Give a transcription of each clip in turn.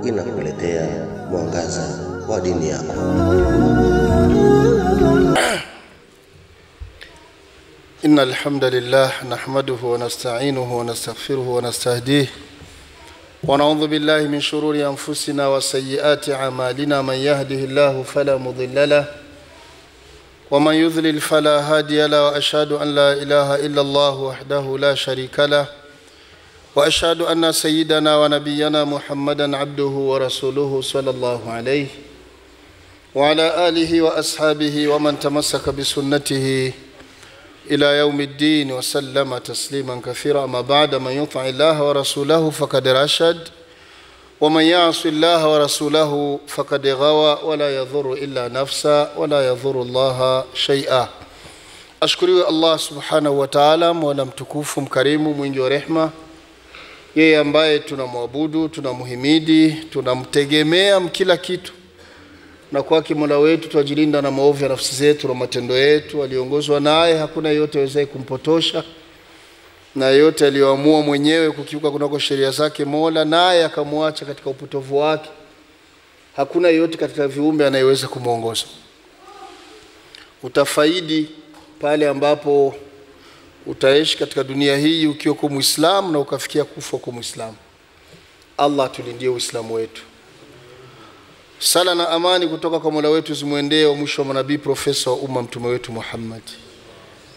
inakuletea mwangaza wa dini yako. Innal hamdalillah nahmaduhu wa nasta'inuhu wa nastaghfiruhu wa nastahdihi wa na'udhu billahi min shururi anfusina wa sayyiati a'malina. Man yahdihillahu fala mudilla lahu wa man yudlil fala hadiya lahu. Wa ashhadu an la ilaha illa Allah wahdahu la sharika lahu wa ashhadu anna sayyidana wa nabiyyana Muhammadan abduhu wa rasuluhu sallallahu alayhi wa ala alihi wa ashabihi wa man tamassaka bi sunnatihi إلى يوم الدين وسلم تسليما كثيرا. ما بعد، من يطع الله ورسوله فقد رشد ومن يعص الله ورسوله فقد غوى ولا يضر إلا نفسه ولا يضر الله شيئا. أشكر الله سبحانه وتعالى مولا mtukufu mkarimu mwingi wa rehema, yeye ambaye tunamwabudu, tunamhimidi, tunamtegemea mkila kitu, na kwake Mola wetu tuajilinda na maovu ya nafsi zetu na matendo yetu. Aliongozwa naye, hakuna yote awezaye kumpotosha, na yote aliyoamua mwenyewe kukiuka kunako sheria zake Mola naye akamwacha katika upotovu wake, hakuna yote katika viumbe anayeweza kumuongoza. Utafaidi pale ambapo utaishi katika dunia hii ukiwa kwa Muislamu na ukafikia kufa kwa Muislamu. Allah tulindie Uislamu wetu. Sala na amani kutoka kwa Mola wetu zimwendee wa mwisho wa manabii, profesa wa umma, mtume wetu Muhammad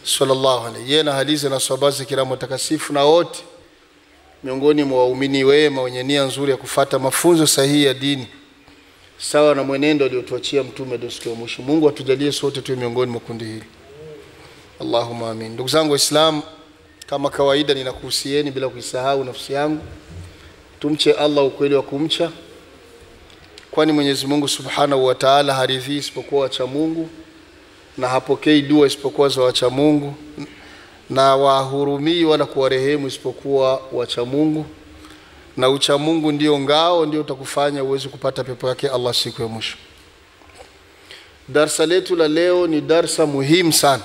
sallallahu alayhi, yeye na halizi na sahaba zake kiramu takasifu na wote miongoni mwa waumini wema wenye nia nzuri ya kufuata mafunzo sahihi ya dini sawa na mwenendo aliotuachia mtume siku ya mwisho. Mungu atujalie sote tuwe miongoni mwa kundi hili, Allahumma amin. Ndugu zangu Waislamu, kama kawaida ninakuhusieni bila kuisahau nafsi yangu, tumche Allah ukweli wa kumcha, kwani Mwenyezi Mungu Subhanahu wa Ta'ala haridhi isipokuwa wacha Mungu na hapokei dua isipokuwa za wacha Mungu, na wahurumii wala kuwarehemu isipokuwa wacha Mungu, na ucha Mungu ndio ngao, ndio utakufanya uweze kupata pepo yake Allah siku ya mwisho. Darsa letu la leo ni darsa muhimu sana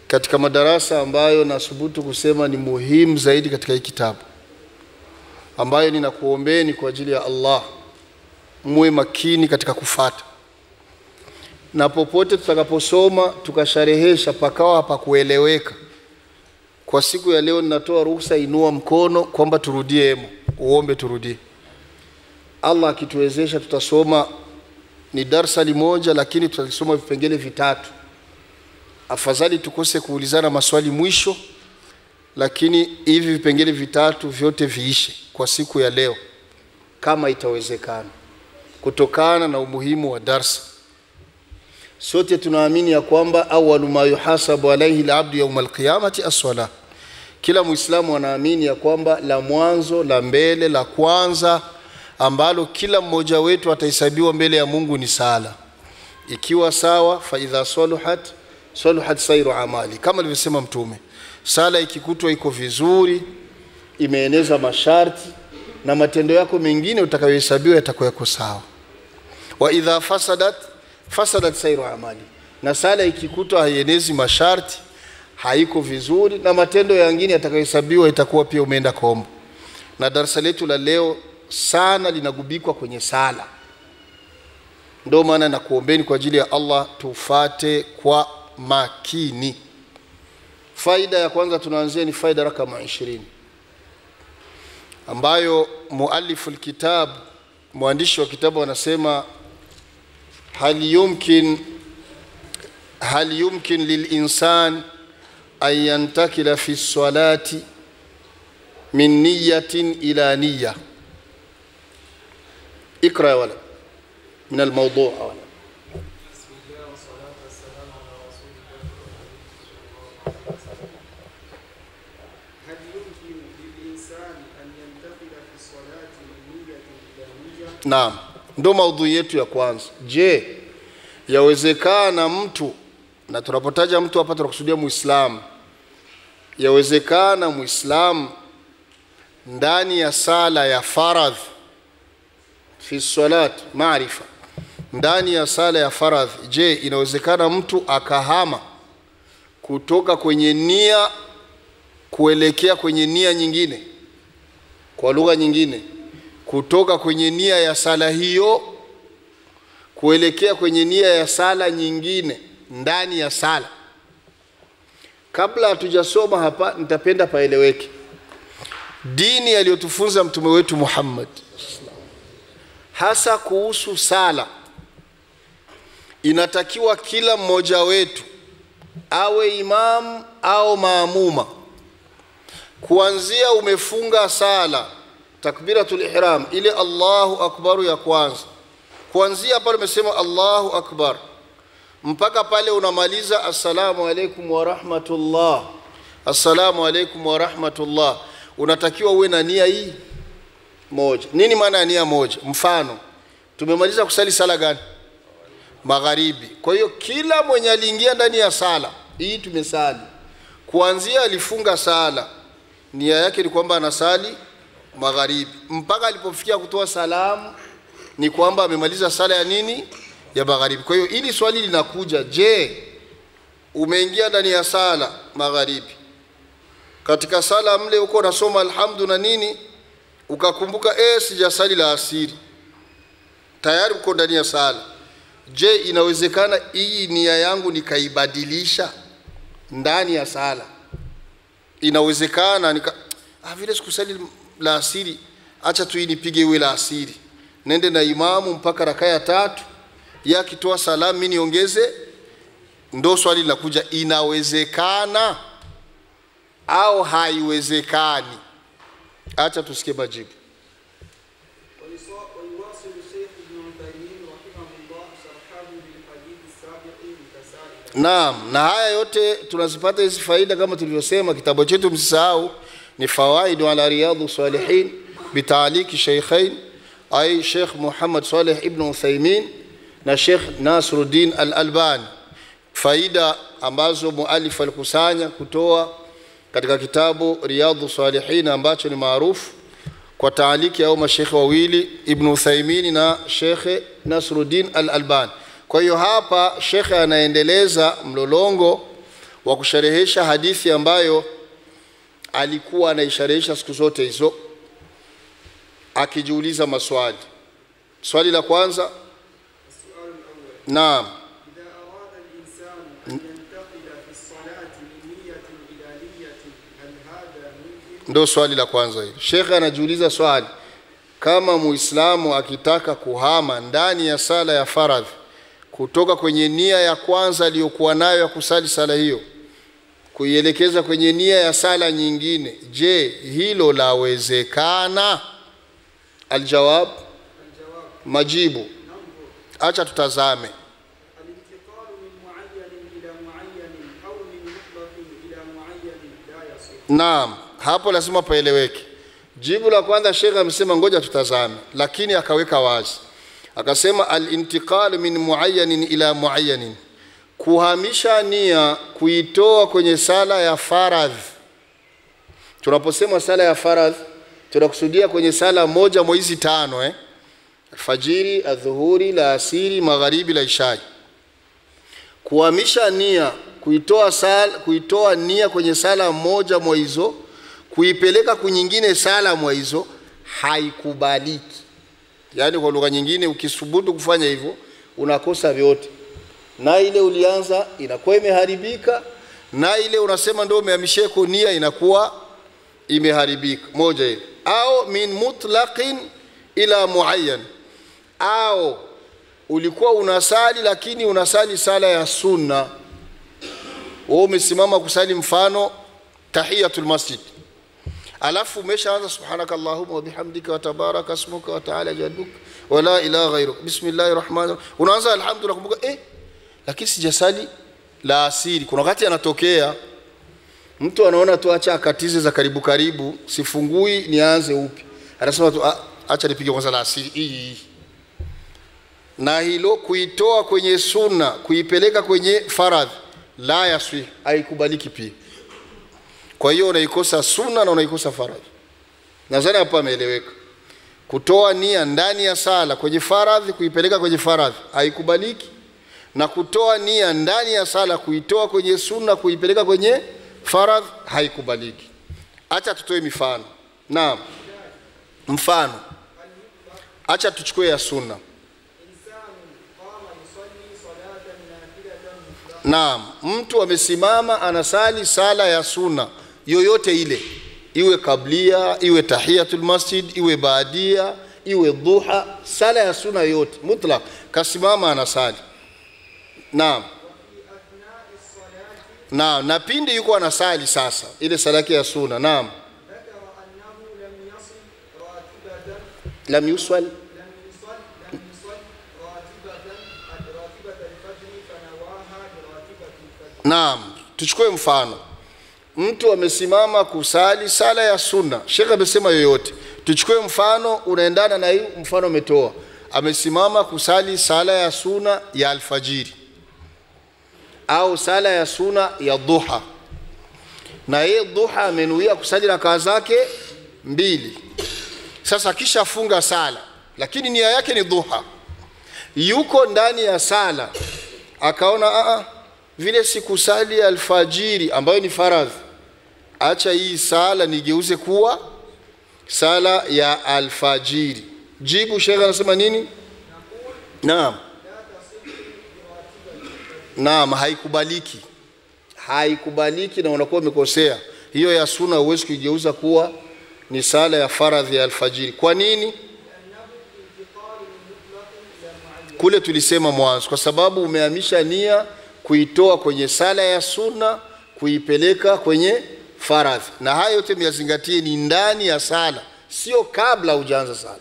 katika madarasa ambayo nasubutu kusema ni muhimu zaidi katika hii kitabu, ambayo ninakuombeeni kwa ajili ya Allah muwe makini katika kufuata, na popote tutakaposoma tukasharehesha pakawa hapa kueleweka. Kwa siku ya leo ninatoa ruhusa, inua mkono kwamba turudie, uombe turudie. Allah akituwezesha tutasoma, ni darsa limoja lakini tutasoma vipengele vitatu. Afadhali tukose kuulizana maswali mwisho, lakini hivi vipengele vitatu vyote viishe kwa siku ya leo kama itawezekana, kutokana na umuhimu wa darsa. Sote tunaamini ya kwamba awwalu ma yuhasabu alayhi al-abdu yawm al-qiyamati as-salah. Kila Muislamu anaamini ya kwamba la mwanzo, la mbele, la kwanza ambalo kila mmoja wetu atahesabiwa mbele ya Mungu ni sala. Ikiwa sawa, fa idha saluhat sayru amali, kama alivyosema mtume, sala ikikutwa iko vizuri, imeeneza masharti, na matendo yako mengine utakayohesabiwa yatakuwa yako sawa. Wa idha fasadat sayru amali, na sala ikikutwa haienezi masharti, haiko vizuri, na matendo mengine yatakayohesabiwa itakuwa pia umeenda kombo. Na darasa letu la leo sana linagubikwa kwenye sala. Ndio maana nakuombeni kwa ajili ya Allah tufate kwa makini. Faida ya kwanza tunaanzia ni faida rakama 20, ambayo mualliful kitab, mwandishi wa kitabu, anasema hal yumkin lilinsan an yantakila fi salati min niyatin ila niyya. اقرأ ولا من الموضوع ولا. بسم الله والصلاة والسلام على رسول الله. هل يمكن للإنسان أن ينتقل في الصلاة من نية إلى نية؟ Naam, ndio maudhui yetu ya kwanza. Je, yawezekana mtu, na tunapotaja mtu hapa tunakusudia Muislamu, yawezekana Muislamu ndani ya sala ya faradh, fi salat maarifa, ndani ya sala ya faradh, je inawezekana mtu akahama kutoka kwenye nia kuelekea kwenye nia nyingine? Kwa lugha nyingine, kutoka kwenye nia ya sala hiyo kuelekea kwenye nia ya sala nyingine ndani ya sala. Kabla hatujasoma hapa, nitapenda paeleweke dini aliyotufunza mtume wetu Muhammad hasa kuhusu sala. Inatakiwa kila mmoja wetu awe imam au maamuma, kuanzia umefunga sala takbiratul ihram ile Allahu akbar ya kwanza, kuanzia pale umesema Allahu akbar mpaka pale unamaliza assalamu alaikum wa rahmatullah, assalamu alaikum wa rahmatullah, unatakiwa uwe na nia hii moja. Nini maana ya nia moja? Mfano, tumemaliza kusali sala gani? Magharibi. Kwa hiyo kila mwenye aliingia ndani ya sala hii tumesali, kuanzia alifunga sala nia yake ni kwamba anasali magharibi mpaka alipofikia kutoa salamu ni kwamba amemaliza sala ya nini? Ya magharibi. Kwa hiyo ili swali linakuja, je, umeingia ndani ya sala magharibi, katika sala mle uko unasoma alhamdu na nini, ukakumbuka sijasali la asiri, tayari uko ndani ya sala. Je, inawezekana hii nia yangu nikaibadilisha ndani ya sala? Inawezekana vile sikusali la asiri, acha tu nipige iwe la asiri, nende na imamu mpaka raka ya 3, yakitoa salamu mimi niongeze? Ndo swali linakuja, inawezekana au haiwezekani? Acha tusikie majibu. Naam, na haya yote tunazipata hizi faida kama tulivyosema. Kitabu chetu msisahau ni Fawaidu ala Riyadhus Salihin bitaliki Sheikhain, ay Sheikh Muhammad Saleh ibn Uthaymeen na Sheikh Nasruddin al-Albani, faida ambazo muallif alikusanya kutoa katika kitabu Riyadhus Salihin ambacho ni maarufu kwa taaliki au mashaikh wawili Ibn Uthaymeen na Sheikh Nasruddin al-Albani. Kwa hiyo hapa Sheikh anaendeleza mlolongo wa kusharehesha hadithi ambayo alikuwa anaisharehesha siku zote hizo, akijiuliza maswali. Swali la kwanza, naam, ndo swali la kwanza hili. Sheikh anajiuliza swali, kama muislamu akitaka kuhama ndani ya sala ya faradhi kutoka kwenye nia ya kwanza aliyokuwa nayo ya kusali sala hiyo kuielekeza kwenye nia ya sala nyingine, je, hilo lawezekana? Aljawab, majibu, acha tutazame. Naam, hapo lazima paeleweke. Jibu la kwanza Sheikh amesema ngoja tutazame, lakini akaweka wazi, akasema al-intiqal min muayyanin ila muayyanin, kuhamisha nia, kuitoa kwenye sala ya faradhi. Tunaposema sala ya faradhi tunakusudia kwenye sala moja mwa hizi 5 fajiri, adhuhuri, la asiri, magharibi, la isha. Kuhamisha nia, kuitoa nia kwenye sala moja mwa hizo kuipeleka kunyingine sala mwa hizo haikubaliki. Yani kwa lugha nyingine, ukisubutu kufanya hivyo unakosa vyote, na ile ulianza inakuwa imeharibika, na ile unasema ndio umehamishia kwa nia inakuwa imeharibika. Moja ile, au min mutlaqin ila muayyan, au ulikuwa unasali lakini unasali sala ya sunna, wewe umesimama kusali mfano tahiyatul masjid, alafu umeshaanza subhanakallahumma wa bihamdika wa tabaraka ismuka wa ta'ala jadduka wa la ilaha ghayruk bismillahir rahmanir rahim, unaanza alhamdulillah, kumbuka lakini sijasali la asiri. Kuna wakati anatokea mtu anaona tu acha akatize za karibu karibu, sifungui nianze upi, anasema tu acha nipige kwanza la asiri hii. Na hilo kuitoa kwenye sunna kuipeleka kwenye faradhi la yaswi, haikubaliki pia. Kwa hiyo unaikosa sunna na unaikosa faradhi. Nadhani hapa ameeleweka. Kutoa nia ndani ya sala kwenye faradhi kuipeleka kwenye faradhi haikubaliki, na kutoa nia ndani ya sala kuitoa kwenye sunna kuipeleka kwenye faradhi haikubaliki. Acha tutoe mifano. Naam, mfano Acha tuchukue ya sunna. Naam, mtu amesimama anasali sala ya sunna yoyote ile, iwe kablia, iwe tahiyatul masjid, iwe baadia, iwe duha, sala ya sunna yote mutlaq, kasimama anasali. Naam. Naam, na pindi yuko anasali sasa ile sala yake ya sunna. Naam. Lam yuswal Naam, tuchukue mfano. Mtu amesimama kusali sala ya sunna. Sheikh amesema yoyote. Tuchukue mfano unaendana na hii mfano umetoa. Amesimama kusali sala ya sunna ya alfajiri au sala ya sunna ya duha. Na yeye duha amenuia kusali rakaa zake 2. Sasa kisha funga sala, lakini nia yake ni duha. Yuko ndani ya sala akaona vile sikusali alfajiri ambayo ni faradhi, acha hii sala nigeuze kuwa sala ya alfajiri. Jibu Sheikh anasema nini? Naam. Naam, haikubaliki. Haikubaliki na unakuwa umekosea. Hiyo ya sunna huwezi kuigeuza kuwa ni sala ya faradhi ya alfajiri. Kwa nini? Kule tulisema mwanzo, kwa sababu umehamisha nia kuitoa kwenye sala ya sunna kuipeleka kwenye faradhi. Na hayo yote myazingatie ni ndani ya sala, sio kabla hujaanza sala.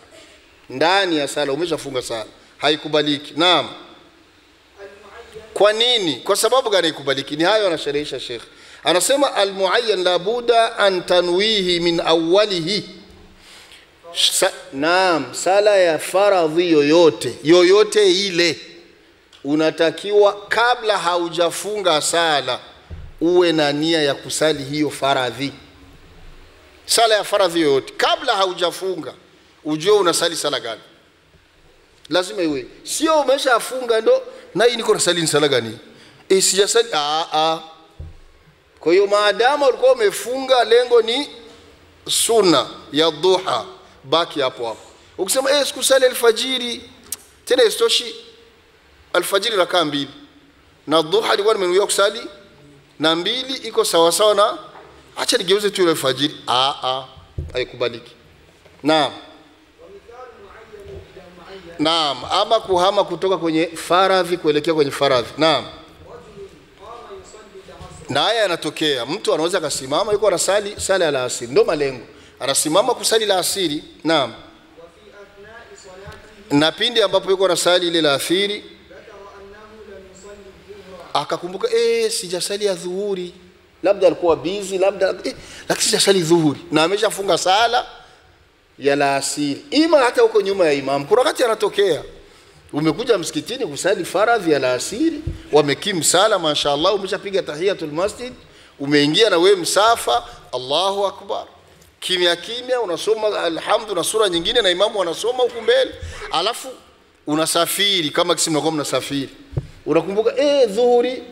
Ndani ya sala umeshafunga sala, haikubaliki. Naam. Kwa nini? Kwa sababu gani haikubaliki? Ni hayo anasherehesha Sheikh. Anasema almuayyan la buda an tanwihi min awwalihi. Naam, sala ya faradhi yoyote ile unatakiwa kabla haujafunga sala uwe na nia ya kusali hiyo faradhi. Sala ya faradhi yoyote kabla haujafunga ujue unasali sala gani. Lazima iwe. Sio umeshafunga ndo na hii niko nasali sala gani? Sijasali. Kwa hiyo maadamu ulikuwa umefunga lengo ni sunna ya duha, baki hapo hapo. Ukisema sikusali alfajiri, tena istoshi alfajiri rakaa 2 na duha ilikuwa nimenuia kusali na 2 iko sawa sawa na acha nigeuze tu alfajiri. Haikubaliki. Naam. Naam, ama kuhama kutoka kwenye faradhi kuelekea kwenye faradhi. Naam. Na haya yanatokea, mtu anaweza kasimama yuko anasali sala ya alasiri, ndio malengo. Anasimama kusali la asiri. Naam. Na pindi ambapo yuko anasali ile la alasiri akakumbuka sijasali ya dhuhuri, labda alikuwa busy, labda lakini sijasali dhuhuri na ameshafunga sala ya alasiri. Ima hata huko nyuma ya imam kuna wakati anatokea umekuja msikitini kusali faradhi ya alasiri, wamekim sala mashaallah, umeshapiga tahiyatul masjid, umeingia na wewe msafa, Allahu akbar, kimya kimya unasoma alhamdu na sura nyingine na imamu anasoma huko mbele, alafu unasafiri kama kisi mnakuwa mnasafiri, unakumbuka dhuhuri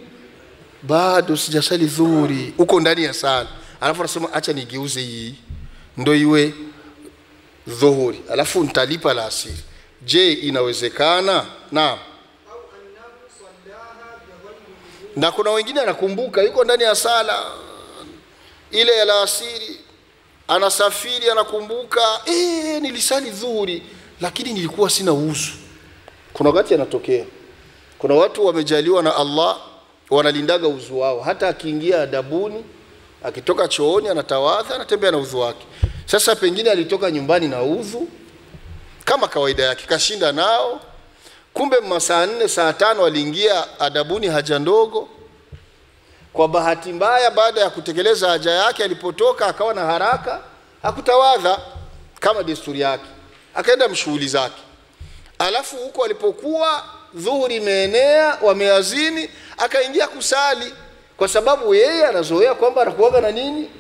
bado sijasali dhuhuri, uko ndani ya sala, alafu unasema acha nigeuze hii ndio iwe dhuhuri, alafu nitalipa la asiri. Je, inawezekana? Naam. Na kuna wengine anakumbuka yuko ndani ya sala ile ya alasiri, anasafiri anakumbuka nilisali dhuhuri lakini nilikuwa sina uzu. Kuna wakati anatokea. Kuna watu wamejaliwa na Allah wanalindaga uzu wao, hata akiingia adabuni, akitoka chooni anatawadha, anatembea na udhu wake. Sasa pengine alitoka nyumbani na udhu kama kawaida yake, kashinda nao, kumbe masaa 4 saa 5 aliingia adabuni haja ndogo. Kwa bahati mbaya baada ya kutekeleza haja yake alipotoka akawa na haraka, hakutawadha kama desturi yake, akaenda mshughuli zake. Alafu huko alipokuwa dhuhuri imeenea, wameazini, akaingia kusali kwa sababu yeye anazoea kwamba anakuaga na nini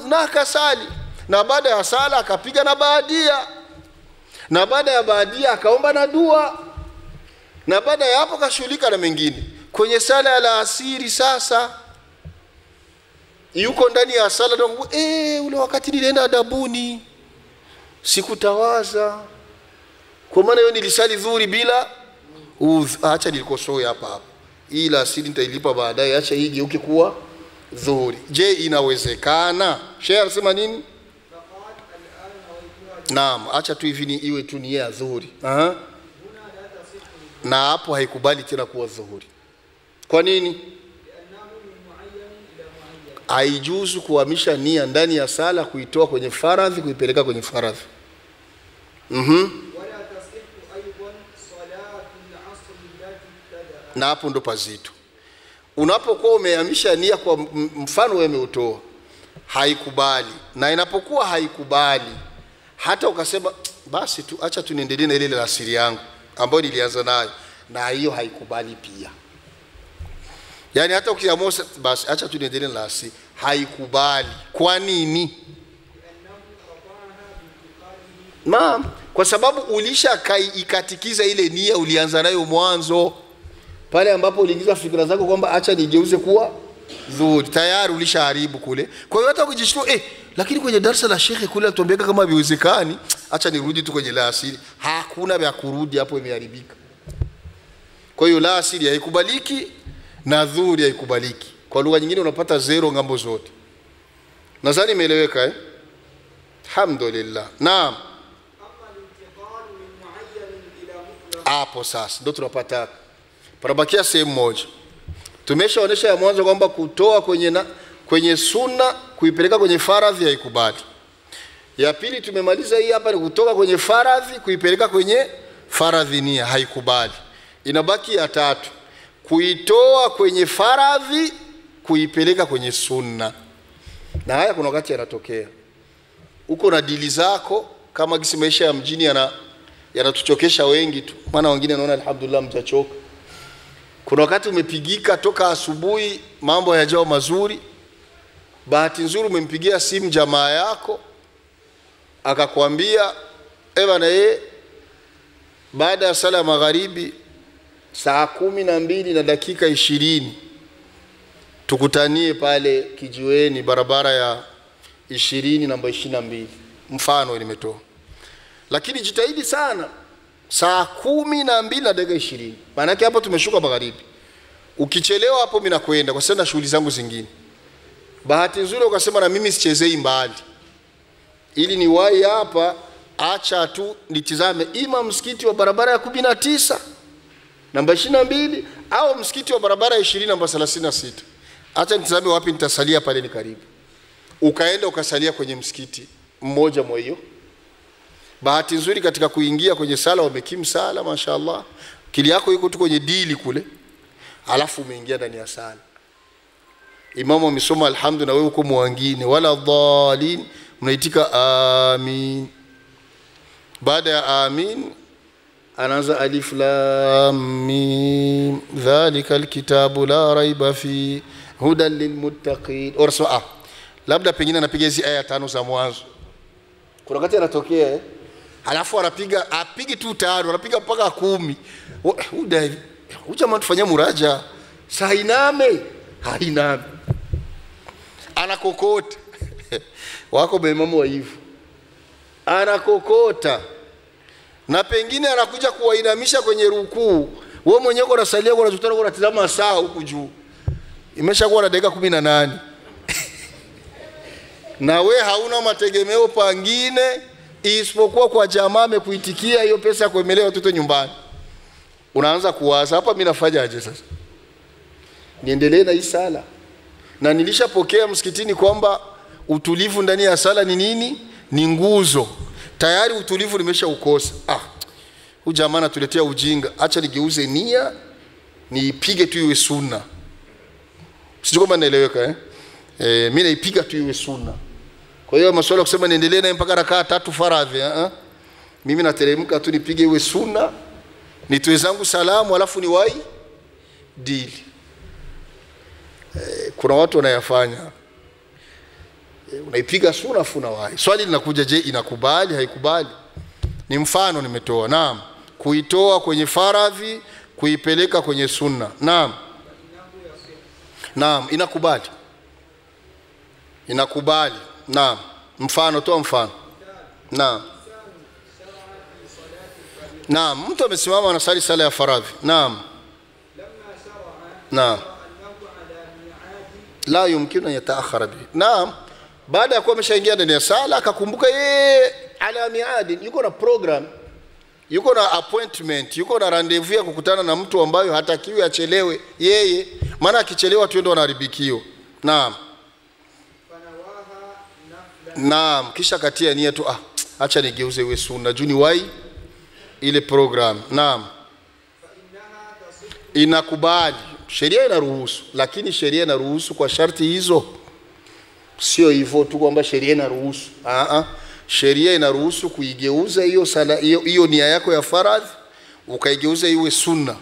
na akasali. Na baada ya sala akapiga na baadia, na baada ya baadia akaomba na dua, na baada ya hapo kashughulika na mengine. Kwenye sala ya alasiri sasa yuko ndani ya sala ndio ule wakati nilienda adabuni sikutawaza, Kwa maana hiyo nilisali dhuhuri bila acha nilikosoe hapa. Hii la asili nitailipa baadaye, acha hii geuke kuwa dhuhuri. Je, inawezekana? Sheikh anasema nini? Naam, acha tu hivi iwe tu ni ya dhuhuri. Na hapo haikubali tena kuwa dhuhuri. Kwa nini? Haijuzu kuhamisha nia ndani ya sala kuitoa kwenye faradhi kuipeleka kwenye faradhi. Na hapo ndo pazito. Unapokuwa umehamisha nia kwa mfano wewe umeutoa, haikubali. Na inapokuwa haikubali, hata ukasema basi tu acha tu niendelee na ile la asili yangu ambayo nilianza nayo, na hiyo haikubali pia. Yani hata ukiamua basi acha tu niendelee na la asili, haikubali. Kwa nini? Kwa sababu ikatikiza ile nia ulianza nayo mwanzo. Pale ambapo uliingiza fikra zako kwamba acha nigeuze kuwa dhuhuri, tayari ulishaharibu kule. Kwa hiyo hata ukijishtua lakini kwenye darasa la shekhe kule atuambia kama haiwezekani, acha nirudi tu kwenye la asili. Hakuna vya kurudi hapo, imeharibika. Kwa hiyo la asili haikubaliki na dhuhuri haikubaliki. Kwa lugha nyingine unapata zero ngambo zote. Nadhani imeeleweka Alhamdulillah. Naam. Hapo sasa ndio tunapata. Parabakia sehemu moja. Tumeshaonesha ya mwanzo kwamba kutoa kwenye sunna kuipeleka kwenye faradhi haikubali. Ya pili tumemaliza hii hapa, ni kutoka kwenye faradhi kuipeleka kwenye faradhi nia, haikubali. Inabaki ya tatu, kuitoa kwenye faradhi kuipeleka kwenye sunna. Na haya kuna wakati yanatokea. Uko na dili zako, kama gisi maisha ya mjini yanatuchokesha wengi tu. Maana wengine naona alhamdulillah mtachoka. Kuna wakati umepigika toka asubuhi, mambo hayajao mazuri. Bahati nzuri umempigia simu jamaa yako, akakwambia bwana baada ya sala ya magharibi saa 12:20 tukutanie pale kijiweni barabara ya 20 namba 22. Mfano nimetoa. Lakini jitahidi sana saa 12:20. Maana yake hapo tumeshuka magharibi. Ukichelewa hapo mimi nakwenda kwa sababu na shughuli zangu zingine. Bahati nzuri ukasema na mimi sichezei mbali, ili niwahi hapa, acha tu nitizame ima msikiti wa barabara ya 19 namba 22 au msikiti wa barabara ya 20 namba 36. Acha nitizame wapi nitasalia, pale ni karibu. Ukaenda ukasalia kwenye msikiti mmoja mwa hiyo. Bahati nzuri katika kuingia kwenye sala wamekim sala, mashaallah, kili yako yuko tu kwenye dili kule, alafu umeingia ndani ya sala. Imamu amesoma alhamdu na wewe uko mwangine, wala dhalin, mnaitika amin. Baada ya amin anaanza alif lam mim dhalika alkitabu la raiba fi hudan lilmuttaqin. Oraswa labda pengine anapiga hizi aya 5 za mwanzo. Kuna wakati anatokea halafu apigi tu 5, anapiga mpaka 10. Jamaa tufanyia muraja. Sainame, hainame. Anakokota. Wako maimamu wa hivyo. Anakokota. Na pengine anakuja kuwainamisha kwenye rukuu. Wewe mwenyewe unasalia unajutana unatazama saa huku juu. Imeshakuwa na dakika 18. Na we hauna mategemeo pangine isipokuwa kwa jamaa amekuitikia hiyo pesa ya kuemelea watoto nyumbani. Unaanza kuwaza, hapa mimi nafanya aje sasa? Niendelee na hii sala? Na nilishapokea msikitini kwamba utulivu ndani ya sala ni nini? Ni nguzo. Tayari utulivu nimeshaukosa. Huyu jamaa anatuletea ujinga. Acha nigeuze nia, niipige tu iwe sunna. Sijui kama naeleweka mimi naipiga tu iwe sunna. Kwa hiyo masuala kusema niendelee na mpaka rakaa 3 faradhi, mimi nateremka tu nipige iwe sunna, nitoe zangu salamu alafu niwahi dili. Kuna watu wanayafanya. Unaipiga sunna afu unawahi. Swali linakuja, je, inakubali haikubali? Ni mfano nimetoa. Naam. Kuitoa kwenye faradhi kuipeleka kwenye sunna. Naam. Naam, inakubali. Inakubali. Naam. Mfano, toa mfano. Naam. Naam, mtu amesimama anasali sala ya faradhi. Naam. Naam. La yumkinu yataakhara bihi. Naam. Baada ya kuwa ameshaingia ndani ya sala akakumbuka yeye ala miadi, yuko na program, yuko na appointment, yuko na rendezvous ya kukutana na mtu ambaye hatakiwi achelewe yeye, maana akichelewa tu ndio anaharibikiwa. Naam. Naam, kisha katia nia tu, acha nigeuze iwe sunna juni wai ile program. Naam. Inakubali, sheria inaruhusu, lakini sheria inaruhusu kwa sharti hizo. Sio hivyo tu kwamba sheria inaruhusu. Sheria inaruhusu kuigeuza hiyo sala hiyo nia yako ya faradhi ukaigeuza iwe sunna.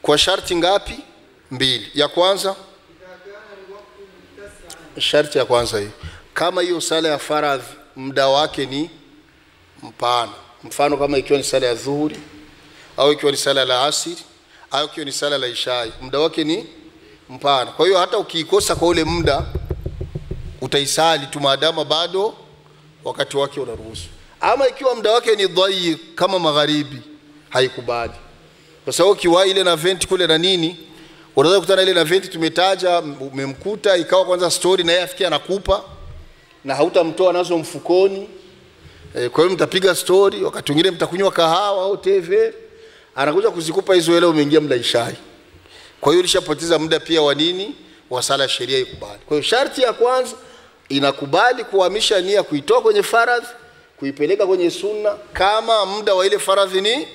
Kwa sharti ngapi? 2. Ya kwanza, sharti ya kwanza hiyo, kama hiyo sala ya faradhi muda wake ni mpana. Mfano kama ikiwa ni sala ya dhuhuri au ikiwa ni sala la asiri au ikiwa ni sala la ishai, muda wake ni mpana. Kwa hiyo hata ukiikosa kwa ule muda utaisali tu maadama bado wakati wake unaruhusu. Ama ikiwa muda wake ni dhayi kama magharibi, haikubali. Kwa sababu kiwa ile na event kule na nini, unaweza kukutana ile na event tumetaja, umemkuta ikawa kwanza story na yeye afikia anakupa na hautamtoa nazo mfukoni. Kwa hiyo mtapiga story, wakati mwingine mtakunywa kahawa au TV, anakuja kuzikupa hizo hela, umeingia muda ishai. Kwa hiyo ulishapoteza muda pia wa nini? Wa sala sheria ikubali. Kwa hiyo sharti ya kwanza inakubali kuhamisha nia kuitoa kwenye faradhi kuipeleka kwenye sunna kama muda wa ile faradhi ni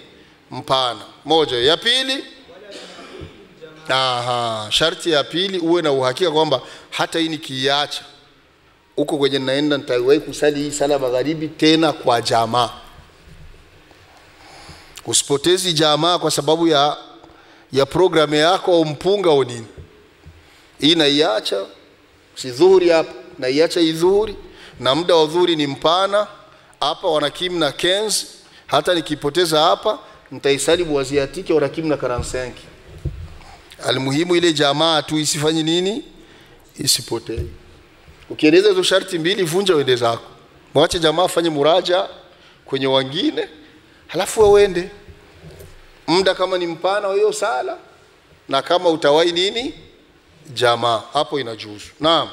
mpana. Moja. Ya pili, sharti ya pili uwe na uhakika kwamba hata hii nikiacha uko kwenye naenda nitaiwahi kusali hii sala magharibi tena kwa jamaa. Usipotezi jamaa kwa sababu ya programu yako au mpunga au nini. Hii naiacha si dhuhuri hapa, naiacha hii dhuhuri na muda wa dhuhuri ni mpana hapa wanakim na kenzi, hata nikipoteza hapa nitaisali buwaziatike wanakim na 45. Alimuhimu ile jamaa tu isifanye nini? Isipotee. Ukieleza hizo sharti 2 vunja uende zako. Mwache jamaa afanye muraja kwenye wengine, halafu uende. Muda kama ni mpana wa hiyo sala na kama utawai nini? Jamaa, hapo inajuzu. Naam.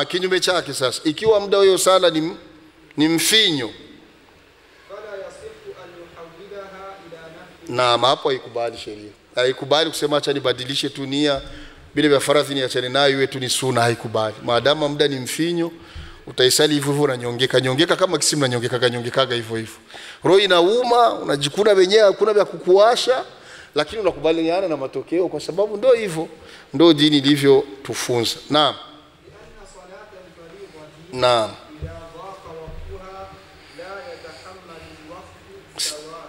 Kinyume chake sasa, ikiwa muda wa hiyo sala ni mfinyo, naam, hapo haikubali sheria. Haikubali kusema acha nibadilishe tu nia bila vya faradhi niachane nayo iwe tu ni sunna, haikubali. Maadamu muda ni mfinyo, utaisali hivyo hivyo na nyongeka kama kisimu na nyongekaga hivyo hivyo. Roho inauma, unajikuna wenyewe hakuna vya kukuasha, lakini unakubaliana na matokeo kwa sababu ndio hivyo, ndio dini ilivyo tufunza. Naam. Naam.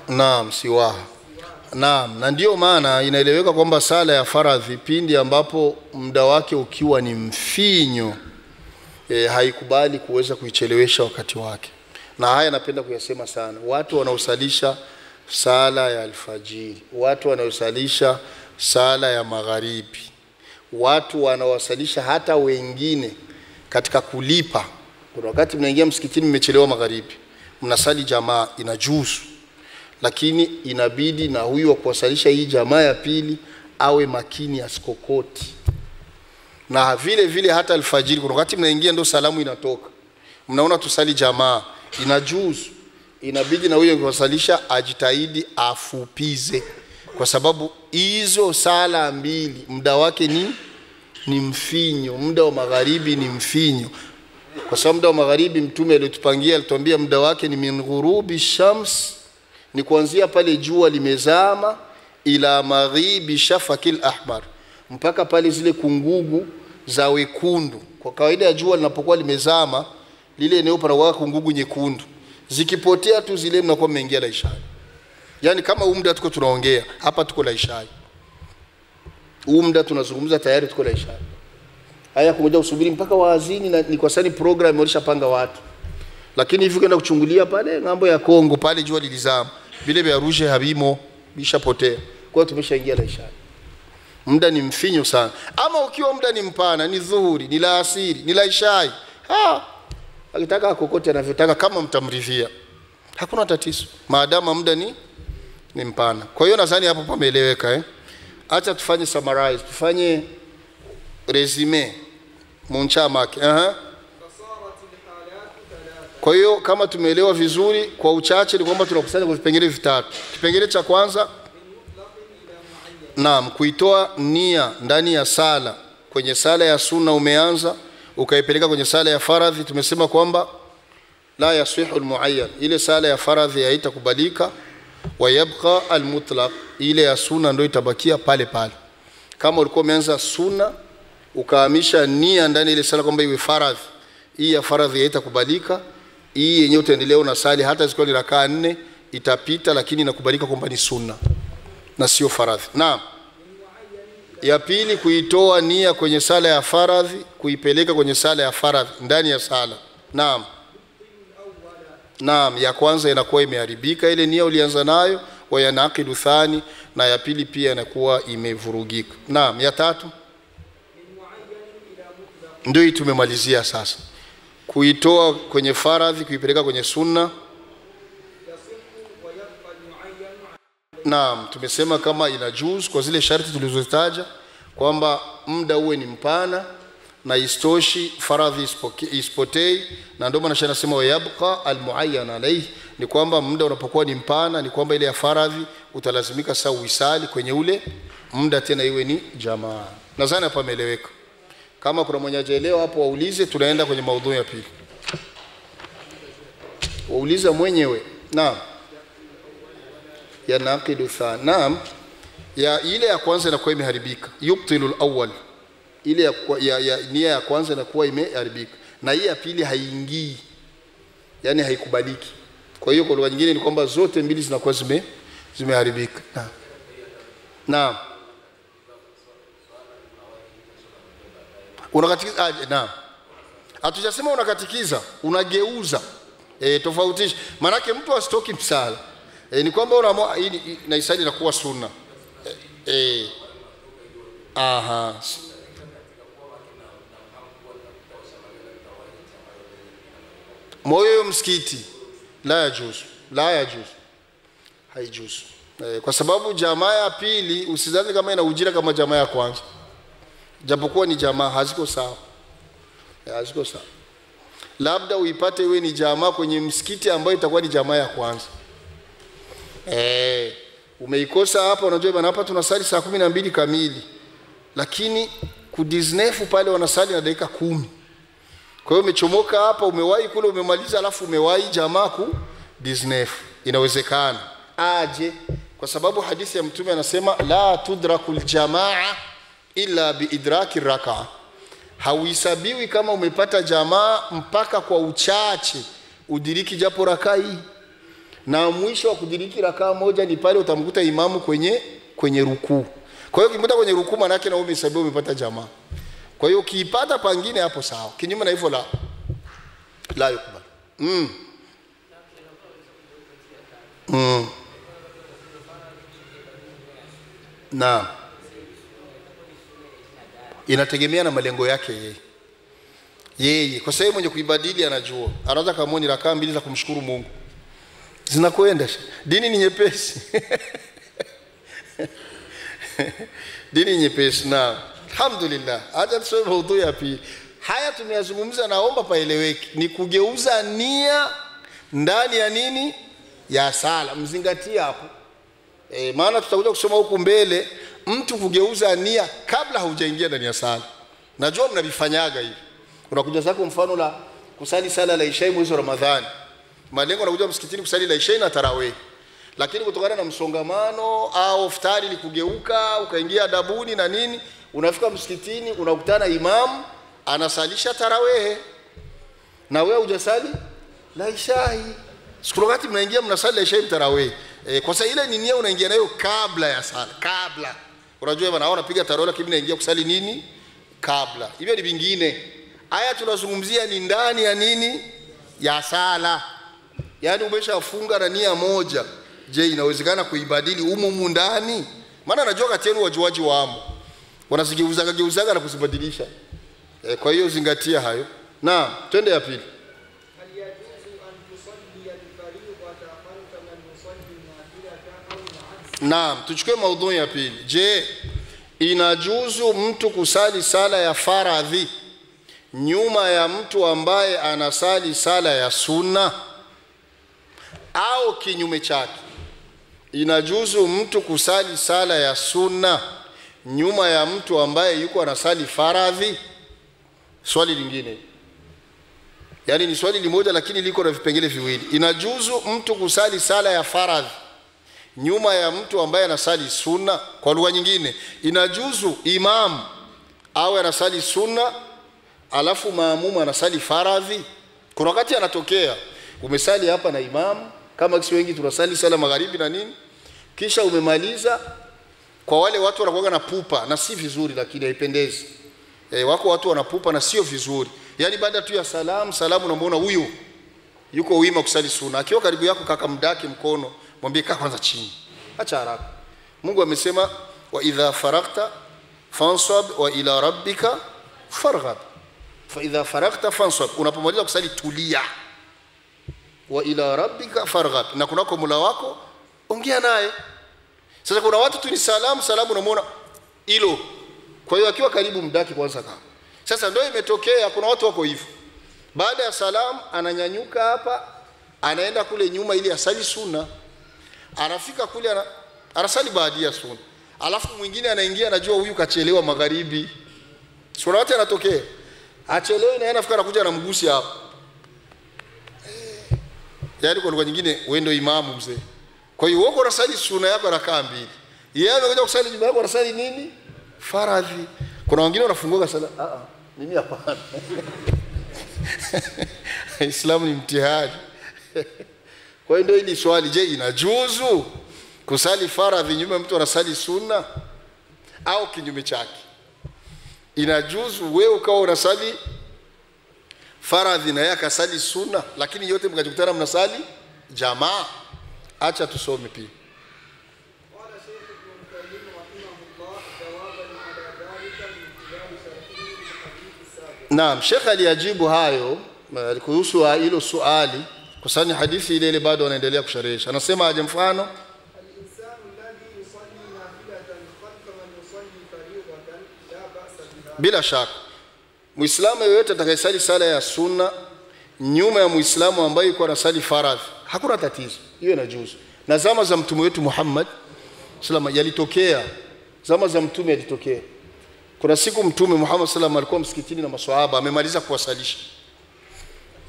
Naam, siwaha. Naam, na ndio maana inaeleweka kwamba sala ya faradhi pindi ambapo muda wake ukiwa ni mfinyo, haikubali kuweza kuichelewesha wakati wake. Na haya napenda kuyasema sana. Watu wanaosalisha sala ya alfajiri, watu wanaosalisha sala ya magharibi, watu wanaosalisha hata wengine katika kulipa. Kuna wakati mnaingia msikitini mmechelewa magharibi, mnasali jamaa, inajuzu. Lakini inabidi na huyu wa kuwasalisha hii jamaa ya pili awe makini asikokoti. Na vile vile hata alfajiri, kuna wakati mnaingia ndo salamu inatoka, mnaona tusali jamaa, inajuzu. Inabidi na huyo kuwasalisha ajitahidi afupize, kwa sababu hizo sala 2 muda wake ni mfinyo. Muda wa magharibi ni mfinyo, kwa sababu muda wa magharibi mtume alitupangia, alituambia muda wake ni min ghurubi shams, ni kuanzia pale jua limezama, ila maghribi shafakil ahmar, mpaka pale zile kungugu za wekundu. Kwa kawaida ya jua linapokuwa limezama, lile eneo panakuwa kungugu nyekundu, zikipotea tu zile mnakuwa mmeingia la isha. Yani kama muda tuko tunaongea hapa tuko la isha, muda tunazungumza tayari tuko la isha. Haya kumoja usubiri mpaka waazini, na ni kwa sababu program walishapanga watu. Lakini hivi kwenda kuchungulia pale ngambo ya Kongo pale jua lilizama, vile vya ruje habimo bishapotea. Kwa hiyo tumeshaingia la isha. Muda ni mfinyo sana. Ama ukiwa muda ni mpana, ni dhuhuri, ni la asiri, ni la isha, akitaka kokote anavyotaka kama mtamridhia. hakuna tatizo maadamu muda ni mpana. Kwa hiyo nadhani hapo pameeleweka. Acha tufanye summarize, tufanye resume munchamake. Kwa hiyo kama tumeelewa vizuri, kwa uchache ni kwamba tunakusanya kwa vipengele vitatu. Kipengele cha kwanza, naam, kuitoa nia ndani ya sala. Kwenye sala ya sunna umeanza ukaipeleka kwenye sala ya faradhi, tumesema kwamba la yasihu almuayyan, ile sala ya faradhi haitakubalika, wa yabqa almutlaq, ile ya sunna ndio itabakia pale pale. Kama ulikuwa umeanza sunna ukahamisha nia ndani ile sala kwamba iwe faradhi, hii ya faradhi haitakubalika, hii yenyewe utaendelea unasali hata zikiwa ni rakaa 4 itapita, lakini inakubalika kwamba ni sunna na sio faradhi. Naam. Ya pili, kuitoa nia kwenye sala ya faradhi kuipeleka kwenye sala ya faradhi ndani ya sala. Naam. Naam, ya kwanza inakuwa imeharibika ile nia ulianza nayo, wa yanaqidu thani, na ya pili pia inakuwa imevurugika. Naam, ya tatu ndio tumemalizia sasa. Kuitoa kwenye faradhi kuipeleka kwenye sunna. Naam, tumesema kama inajuz kwa zile sharti tulizozitaja kwamba muda uwe ni mpana na istoshi faradhi ispotei, na ndio maana anasema wayabqa almuayyan alayhi, ni kwamba muda unapokuwa ni mpana ni kwamba ile ya faradhi utalazimika saa uisali kwenye ule muda, tena iwe ni jamaa. Nadhani hapa imeeleweka. Kama kuna mwenye hajaelewa hapo waulize, tunaenda kwenye maudhui ya pili. Wauliza mwenyewe. Naam. Ya naqidu thani. Naam. Ya ile ya kwanza inakuwa imeharibika, yubtilul awwal, ile ya nia ya kwanza inakuwa imeharibika, na hii ya pili haingii, yani haikubaliki. Kwa hiyo kwa lugha nyingine ni kwamba zote mbili zinakuwa zimeharibika. Naam. Naam. Unakatikiza aje? Naam. Hatujasema unakatikiza, unageuza. Tofautisha. Maana yake mtu asitoki msala. Ni kwamba unaamua na isali inakuwa sunna. Aha. Moyo msikiti la yajuz, la yajuz, haijuz. Kwa sababu jamaa ya pili usidhani kama ina ujira kama jamaa ya kwanza, japokuwa ni jamaa, haziko sawa. Haziko sawa. Labda uipate iwe ni jamaa kwenye msikiti ambayo itakuwa ni jamaa ya kwanza. Umeikosa hapa, unajua bana, hapa tunasali saa 12 kamili, lakini kudiznefu pale wanasali na dakika 10. Kwa hiyo umechomoka hapa, umewahi kule, umemaliza, alafu umewahi jamaa ku diznefu. Inawezekana aje, kwa sababu hadithi ya Mtume anasema la tudrakul jamaa illa biidraki raka, hauhesabiwi kama umepata jamaa mpaka kwa uchache udiriki japo rakaa hii, na mwisho wa kudiriki rakaa moja ni pale utamkuta imamu kwenye rukuu. Kwa hiyo ukimkuta kwenye rukuu maana yake na wewe umehesabiwa umepata jamaa. Kwa hiyo ukiipata pangine hapo sawa, kinyume na hivyo la yukubali. Na inategemea na malengo yake yeye. Kwa sababu mwenye kuibadili anajua, anaweza kama ni rakaa 2 za kumshukuru Mungu zinakwenda. Dini ni nyepesi. Dini nyepesi. Na alhamdulillah, acha tusome maudhui ya pili. Haya tumeyazungumza, naomba paeleweke, ni kugeuza nia ndani ya nini? Ya sala. Mzingatie hapo. Maana tutakuja kusoma huku mbele mtu kugeuza nia kabla haujaingia ndani ya sala. Najua mnavifanyaga hivi. Unakuja zako mfano la kusali sala la Isha mwezi wa Ramadhani. Malengo unakuja msikitini kusali la Isha na tarawih. Lakini kutokana na msongamano au iftari likugeuka ukaingia adabuni na nini, unafika msikitini unakutana imam anasalisha tarawih na wewe hujasali la Isha. Siku wakati mnaingia mnasali la Isha tarawih. Kwa sababu ile ni nia unaingia nayo kabla ya sala. Kabla. Unajua bwana, naona piga tarawih lakini naingia kusali nini? Kabla. Hivyo ni vingine. Aya tunazungumzia ni ndani ya nini? Ya sala. Yaani umeshafunga na nia moja. Je, inawezekana kuibadili humu ndani? Maana najua kati yenu wajuaji wamo wanazigeuzaga na kuzibadilisha. Kwa hiyo zingatia hayo. Na twende ya pili. Hal yajuzu an tusalli al-fariidata Naam, tuchukue maudhui ya pili. Je, inajuzu mtu kusali sala ya faradhi nyuma ya mtu ambaye anasali sala ya sunna, au kinyume chake? Inajuzu mtu kusali sala ya sunna nyuma ya mtu ambaye yuko anasali faradhi? Swali lingine, yani ni swali limoja lakini liko na vipengele viwili. Inajuzu mtu kusali sala ya faradhi nyuma ya mtu ambaye anasali sunna? Kwa lugha nyingine, inajuzu imam au anasali sunna alafu maamuma anasali faradhi? Kuna wakati anatokea umesali hapa na imam, kama kisi wengi tunasali sala magharibi na nini, kisha umemaliza. Kwa wale watu wanakuwa na pupa na si vizuri, lakini haipendezi. Wako watu wanapupa na sio vizuri. Yani baada tu ya salamu unamuona huyu yuko wima kusali sunna. Akiwa karibu yako kaka mdaki mkono, mwambie kaa kwanza chini. Acha haraka. Mungu amesema wa idha faragta fansab wa ila rabbika farghab. Fa idha faragta fansab, unapomaliza kusali tulia. Wa ila rabbika farghab, na kunako Mola wako ongea naye. Sasa kuna watu tu ni salamu unamuona hilo. Kwa hiyo akiwa karibu mdaki kwanza kama. Sasa ndio imetokea kuna watu wako hivyo. Baada ya salamu ananyanyuka hapa, anaenda kule nyuma ili asali sunna. Anafika kule anasali baada ya sunna. Alafu mwingine anaingia, anajua huyu kachelewa magharibi. Sura wote anatokea. Achelewe na anafika anakuja na mgusi hapa. Yaani kwa lugha nyingine wewe ndio imamu mzee. Kwa hiyo wako unasali sunna yako rakaa mbili. Yeye amekuja kusali juma yako anasali nini? Faradhi. Kuna wengine wanafunguka sala, mimi hapana. Islamu ni mtihani. Kwa hiyo ndio hili swali, je, inajuzu kusali faradhi nyuma mtu anasali sunna au kinyume chake? Inajuzu wewe ukawa unasali faradhi na yeye akasali sunna, lakini yote mkajikutana mnasali jamaa? Acha tusome pia. Naam, Sheikh aliyajibu hayo kuhusu hilo swali kwa sababu hadithi ile bado anaendelea kusharehesha. Anasema aje mfano, bila shaka Muislamu yeyote atakayesali sala ya sunna nyuma ya Muislamu ambaye yuko anasali faradhi, hakuna tatizo, hiyo inajuzu. Na zama za mtume wetu Muhammad sallallahu alayhi yalitokea, zama za mtume yalitokea. Kuna siku mtume Muhammad sallallahu alikuwa msikitini na maswahaba, amemaliza kuwasalisha,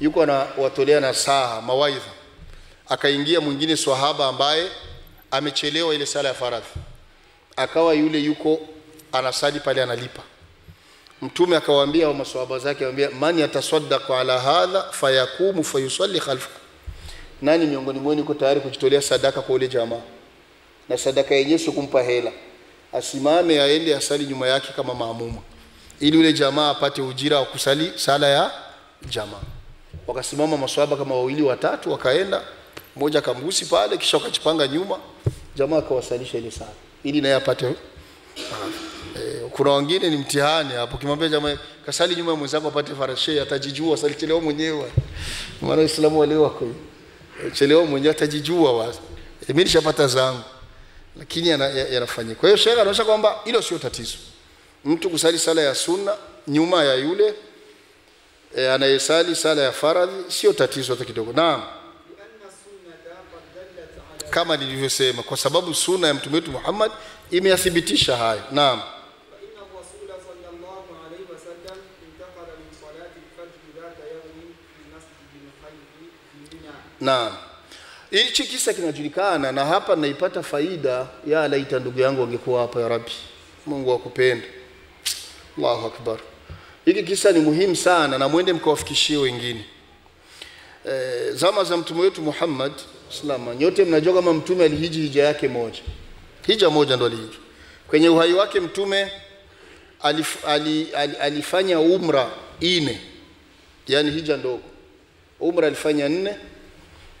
yuko anawatolea nasaha mawaidha. Akaingia mwingine swahaba ambaye amechelewa ile sala ya faradhi, akawa yule yuko anasali pale analipa. Mtume akawaambia wa maswahaba zake, akamwambia man yatasaddaqu ala hadha fayakumu fayusalli khalfa, nani miongoni mwenu yuko tayari kujitolea sadaka kwa ule jamaa, na sadaka yenyewe sio kumpa hela, asimame aende asali nyuma yake kama maamuma, ili ule jamaa apate ujira wa kusali sala ya jamaa. Wakasimama maswahaba kama wawili watatu, wakaenda, mmoja akamgusi pale, kisha wakajipanga nyuma, jamaa akawasalisha ile sala ili naye apate. Kuna wengine ni mtihani hapo, kimwambia jamaa kasali nyuma ya mwenzako apate farashe, atajijua asalichelewa mwenyewe. Maana Uislamu leo wako chelewa mwenyewe, atajijua wazi, mimi nishapata zangu, lakini yanafanyika. Kwa hiyo sheria anaonyesha kwamba hilo sio tatizo, mtu kusali sala ya sunna nyuma ya yule anayesali sala ya faradhi sio tatizo hata kidogo. Naam, kama nilivyosema, kwa sababu sunna ya mtume wetu Muhammad imeyathibitisha hayo. Naam, naam, hichi kisa kinajulikana, na hapa naipata faida ya laita ndugu yangu angekuwa hapa. Ya Rabbi, Mungu akupende. Allahu akbar. Hiki kisa ni muhimu sana, na mwende mkawafikishie wengine. Zama za mtume wetu Muhammad sallallahu, nyote mnajua kama mtume alihiji hija yake moja. Hija moja ndo alihiji. Kwenye uhai wake mtume alifanya umra 4, yani hija ndogo. Umra alifanya 4,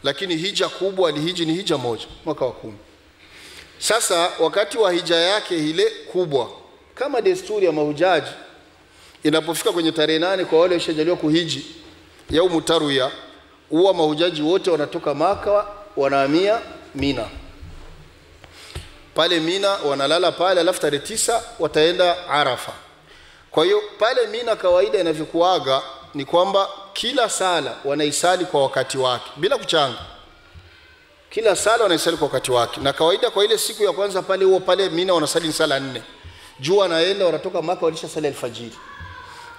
lakini hija kubwa alihiji ni hija moja, mwaka wa 10. Sasa wakati wa hija yake ile kubwa, kama desturi ya mahujaji, inapofika kwenye tarehe 8 kwa wale washajaliwa kuhiji yaumu tarwiya, huwa mahujaji wote wanatoka Maka wanahamia Mina. pale Mina, wanalala pale, alafu tarehe 9 wataenda Arafa. Kwa hiyo pale Mina kawaida inavyokuaga ni kwamba kila sala wanaisali kwa wakati wake bila kuchanga. Kila sala wanaisali kwa wakati wake. Na kawaida kwa ile siku ya kwanza pale Mina wanasali sala 4. Jua naenda wanatoka Maka walisha sala alfajiri.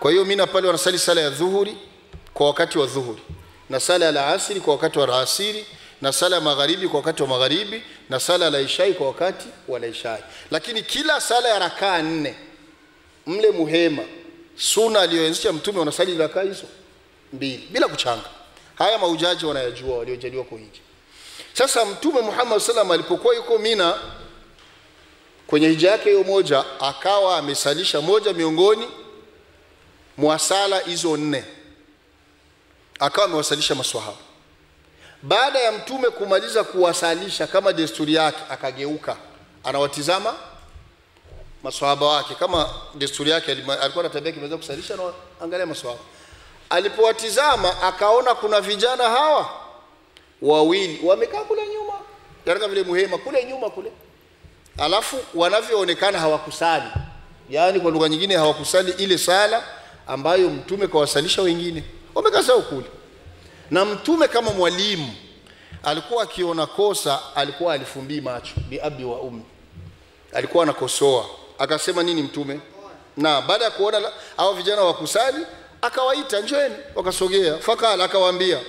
Kwa hiyo Mina pale wanasali sala ya dhuhuri kwa wakati wa dhuhuri, na sala ya alasiri kwa wakati wa alasiri, na sala ya magharibi kwa wakati wa magharibi, na sala ya ishai kwa wakati wa ishai. Lakini kila sala ya rakaa 4 mle muhema sunna aliyoanzisha mtume wanasali rakaa hizo 2 bila kuchanga. Haya maujaji wanayajua waliojaliwa kuhiji. Sasa mtume Muhammad sallam alipokuwa yuko Mina kwenye hija yake hiyo moja, akawa amesalisha moja miongoni mwa sala hizo 4, akawa amewasalisha maswahaba. Baada ya mtume kumaliza kuwasalisha kama desturi yake, akageuka anawatizama maswahaba wake kama desturi yake. Alikuwa na tabia kimeweza kusalisha na angalia maswahaba. Alipowatizama akaona kuna vijana hawa wawili wamekaa kule nyuma, katika vile muhema kule nyuma kule, alafu wanavyoonekana hawakusali, yani kwa lugha nyingine hawakusali ile sala ambayo mtume kawasalisha wengine, wamekaa sawa kule. Na mtume kama mwalimu alikuwa akiona kosa, alikuwa alifumbii macho bi abi wa ummi, alikuwa anakosoa. Akasema nini mtume? Na baada ya kuona hao vijana wakusali, akawaita njoeni, wakasogea. Fakala akawaambia,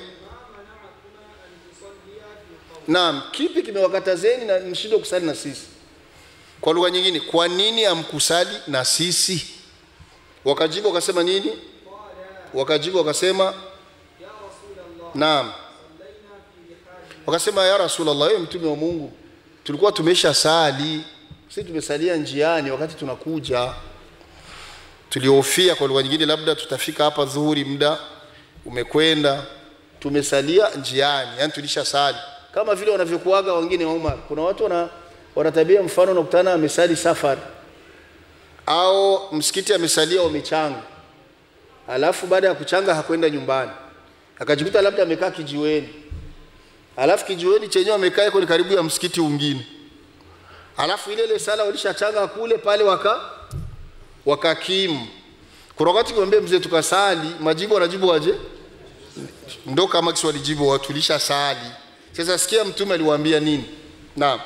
naam, kipi kimewakatazeni na mshindo kusali na sisi? Kwa lugha nyingine, kwa nini amkusali na sisi? Wakajibu wakasema nini? Wakajibu wakasema, naam, wakasema ya Rasulullah, wewe mtume wa Mungu, tulikuwa tumesha sali, sisi tumesalia njiani wakati tunakuja, tulihofia kwa lugha nyingine labda tutafika hapa dhuhuri muda umekwenda, tumesalia njiani, yani tulisha sali. Kama vile wanavyokuaga wengine wa Umar. Kuna watu wanatabia, mfano unakutana amesali safari au msikiti amesalia wamechanga, alafu baada ya kuchanga hakwenda nyumbani, akajikuta labda amekaa kijiweni, alafu kijiweni chenyewe amekaa iko karibu ya msikiti mwingine, alafu ile sala walishachanga kule pale wakakimu. Kuna wakati kumwambia mzee tukasali, majibu anajibu waje ndo kama Kiswahili jibu watulisha sali. Sasa sikia mtume aliwaambia nini? Naam,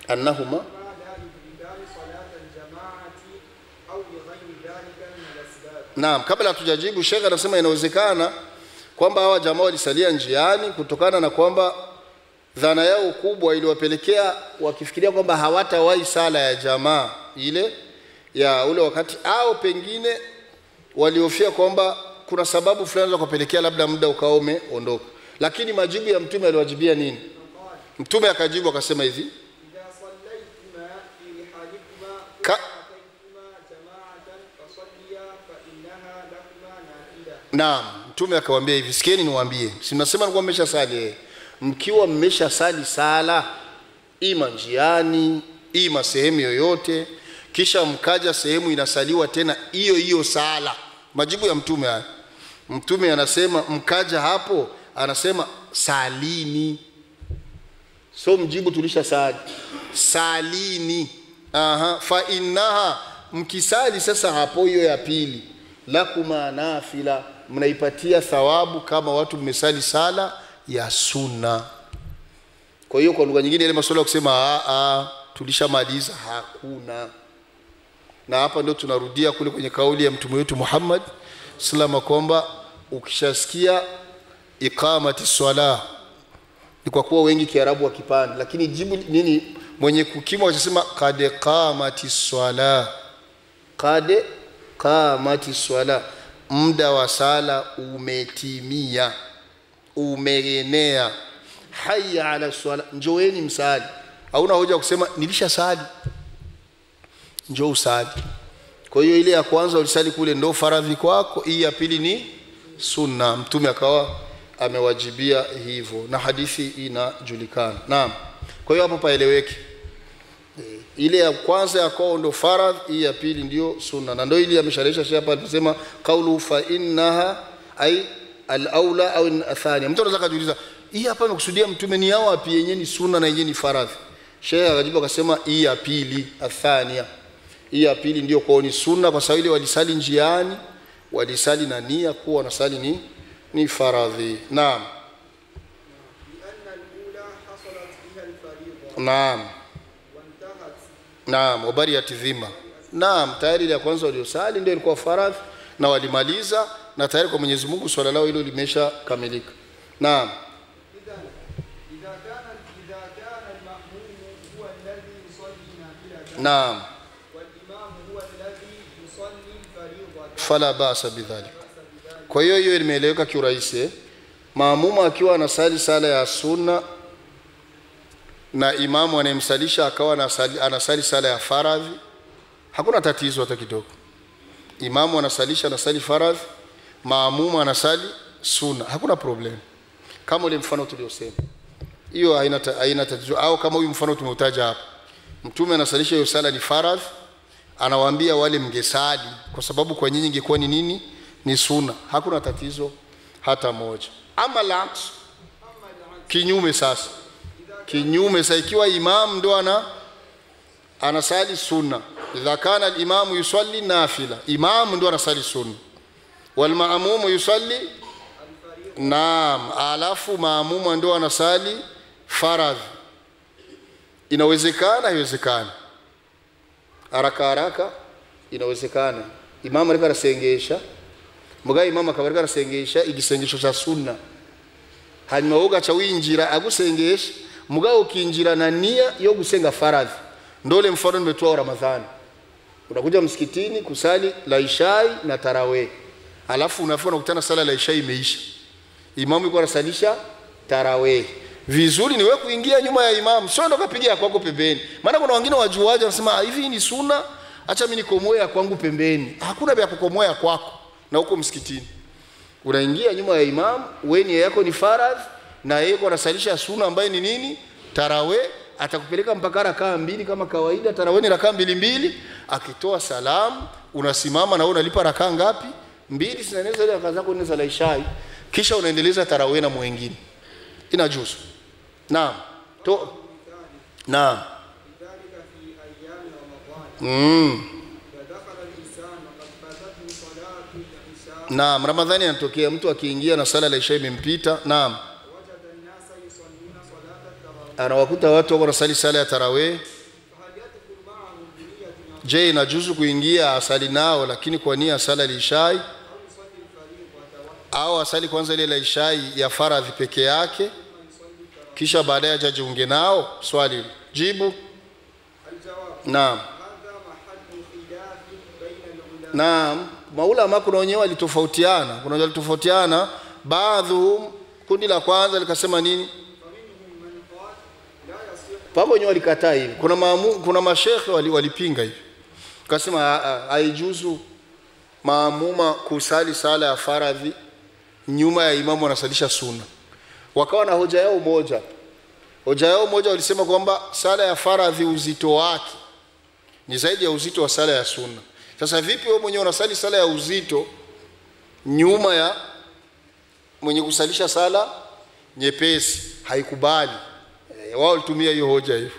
annahuma naam. Kabla hatujajibu, Sheikh anasema inawezekana kwamba hawa jamaa walisalia njiani kutokana na kwamba dhana yao kubwa iliwapelekea wakifikiria kwamba hawatawahi sala ya jamaa ile ya ule wakati, au pengine waliofia kwamba kuna sababu fulani za kupelekea labda muda ukao umeondoka. Lakini majibu ya mtume aliwajibia nini? Mtume akajibu akasema hivi, naam, mtume akawaambia hivi, sikieni niwaambie, si mnasema nilikuwa mmesha sali, mkiwa mmesha sali sala ima njiani ima sehemu yoyote, kisha mkaja sehemu inasaliwa tena hiyo sala. Majibu ya mtume haya, mtume anasema mkaja hapo, anasema salini. So mjibu tulisha sali, salini. Fa innaha, mkisali sasa hapo hiyo ya pili, lakuma nafila, mnaipatia thawabu kama watu mmesali sala ya sunna. Kwa hiyo kwa lugha nyingine ile masuala ya kusema tulishamaliza hakuna. Na hapa ndio tunarudia kule kwenye kauli ya mtume wetu Muhammad sallallahu kwamba ukishasikia iqamati swala, ni kwa kuwa wengi Kiarabu wakipanda, lakini jibu nini mwenye kukimu akisema qad qamati swala, qad qamati swala, muda wa sala umetimia, umeenea, hayya ala swala, njoeni msali. Hauna hoja kusema nilisha sali, njoo usali. Kwa hiyo ile ya kwanza ulisali kule ndo faradhi kwako, hii ya pili ni sunna. Mtume akawa amewajibia hivyo na hadithi inajulikana. Naam. Kwa hiyo hapo paeleweke. Ile ya kwanza ya kwao ndo faradhi, hii ya pili ndio sunna. Na ndio ile amesharisha hapa aliposema kaulu fa innaha ay al-aula au athania. Mtu anaweza kujiuliza hii hapa imekusudia mtume ni yao wapi, yenyewe ni sunna na yenyewe ni faradhi? Sheikh akajibu akasema hii ya pili, athania, hii ya pili ndio kwa ni sunna, kwa sababu ile walisali njiani, walisali na nia kuwa wanasali ni faradhi. Naam. Naam. Naam, wabariyat dhimma. Naam, tayari ya kwanza waliosali ndio ilikuwa faradhi na walimaliza, na tayari kwa Mwenyezi Mungu swala lao hilo limesha kamilika. Naam. Naam. Fala basa bidhalik. Kwa hiyo imeeleweka kiurahisi. Maamuma akiwa anasali sala ya sunna na imamu anayemsalisha akawa anasali sala ya faradhi, hakuna tatizo hata kidogo. Imamu anasali faradhi, maamuma anasali sunna, hakuna problem. Kama ule mfano tuliosema, hiyo haina tatizo. Au kama huyu mfano tumeutaja hapa, mtume anasalisha hiyo sala ni faradhi, anawaambia wale mngesali kwa sababu kwa nyinyi ingekuwa ni nini? Ni sunna, hakuna tatizo hata moja. Ama laks, kinyume sasa, ikiwa imam ndo anasali sunna, idha kana al-imamu yusalli nafila, imam ndo anasali sunna, wal ma'mum yusalli, naam, alafu maamuma ndo anasali faradhi, inawezekana? Haiwezekani? Haraka inawezekana. Imam alikuwa anasengesha, mugaye imam akabarika anasengesha igisengesho cha sunna, hanyuma woga cha winjira agusengesha, mugaye ukinjira na nia yo gusenga faradhi. Ndole mfano nimetoa wa Ramadhani, unakuja msikitini kusali la ishai na tarawih, alafu unafika unakutana sala la ishai imeisha, imamu yuko anasalisha tarawih. Vizuri ni wewe kuingia nyuma ya imamu, sio ndo kapigia kwako pembeni. Maana kuna wengine wajuaje wanasema hivi ni sunna, acha mimi nikomoe kwangu pembeni. Hakuna vya kukomoa kwako na huko msikitini. Unaingia nyuma ya imamu, wewe nia yako ni faradhi na yeye yuko anasalisha sunna ambayo ni nini? Tarawih. Atakupeleka mpaka rakaa mbili kama kawaida, tarawih ni rakaa mbili. Akitoa salamu unasimama na wewe unalipa rakaa ngapi? Mbili. Sinaeneza ile rakaa zako ni za ishai, kisha unaendeleza tarawih na mwingine, inajuzu. Naam. Naam. Naam, Ramadhani anatokea mtu akiingia na sala la isha imempita. Naam. Anawakuta watu wako nasali sala ya tarawih. Je, inajuzu kuingia asali nao lakini kwa nia sala ya isha, au asali kwanza ile la isha ya faradhi peke yake kisha baadaye ajiunge nao? Swali jibu. Naam. Naam, maulama kuna wenyewe walitofautiana, baadhi kundi la kwanza likasema nini? Pako wenyewe walikataa hivi. Kuna mashekhe walipinga hivi, kasema haijuzu maamuma kusali sala ya faradhi nyuma ya imamu anasalisha sunna. Wakawa na hoja yao moja, walisema kwamba sala ya faradhi uzito wake ni zaidi ya uzito wa sala ya sunna. Sasa vipi wewe mwenyewe unasali sala ya uzito nyuma ya mwenye kusalisha sala nyepesi? Haikubali. Wao walitumia hiyo hoja hiyo,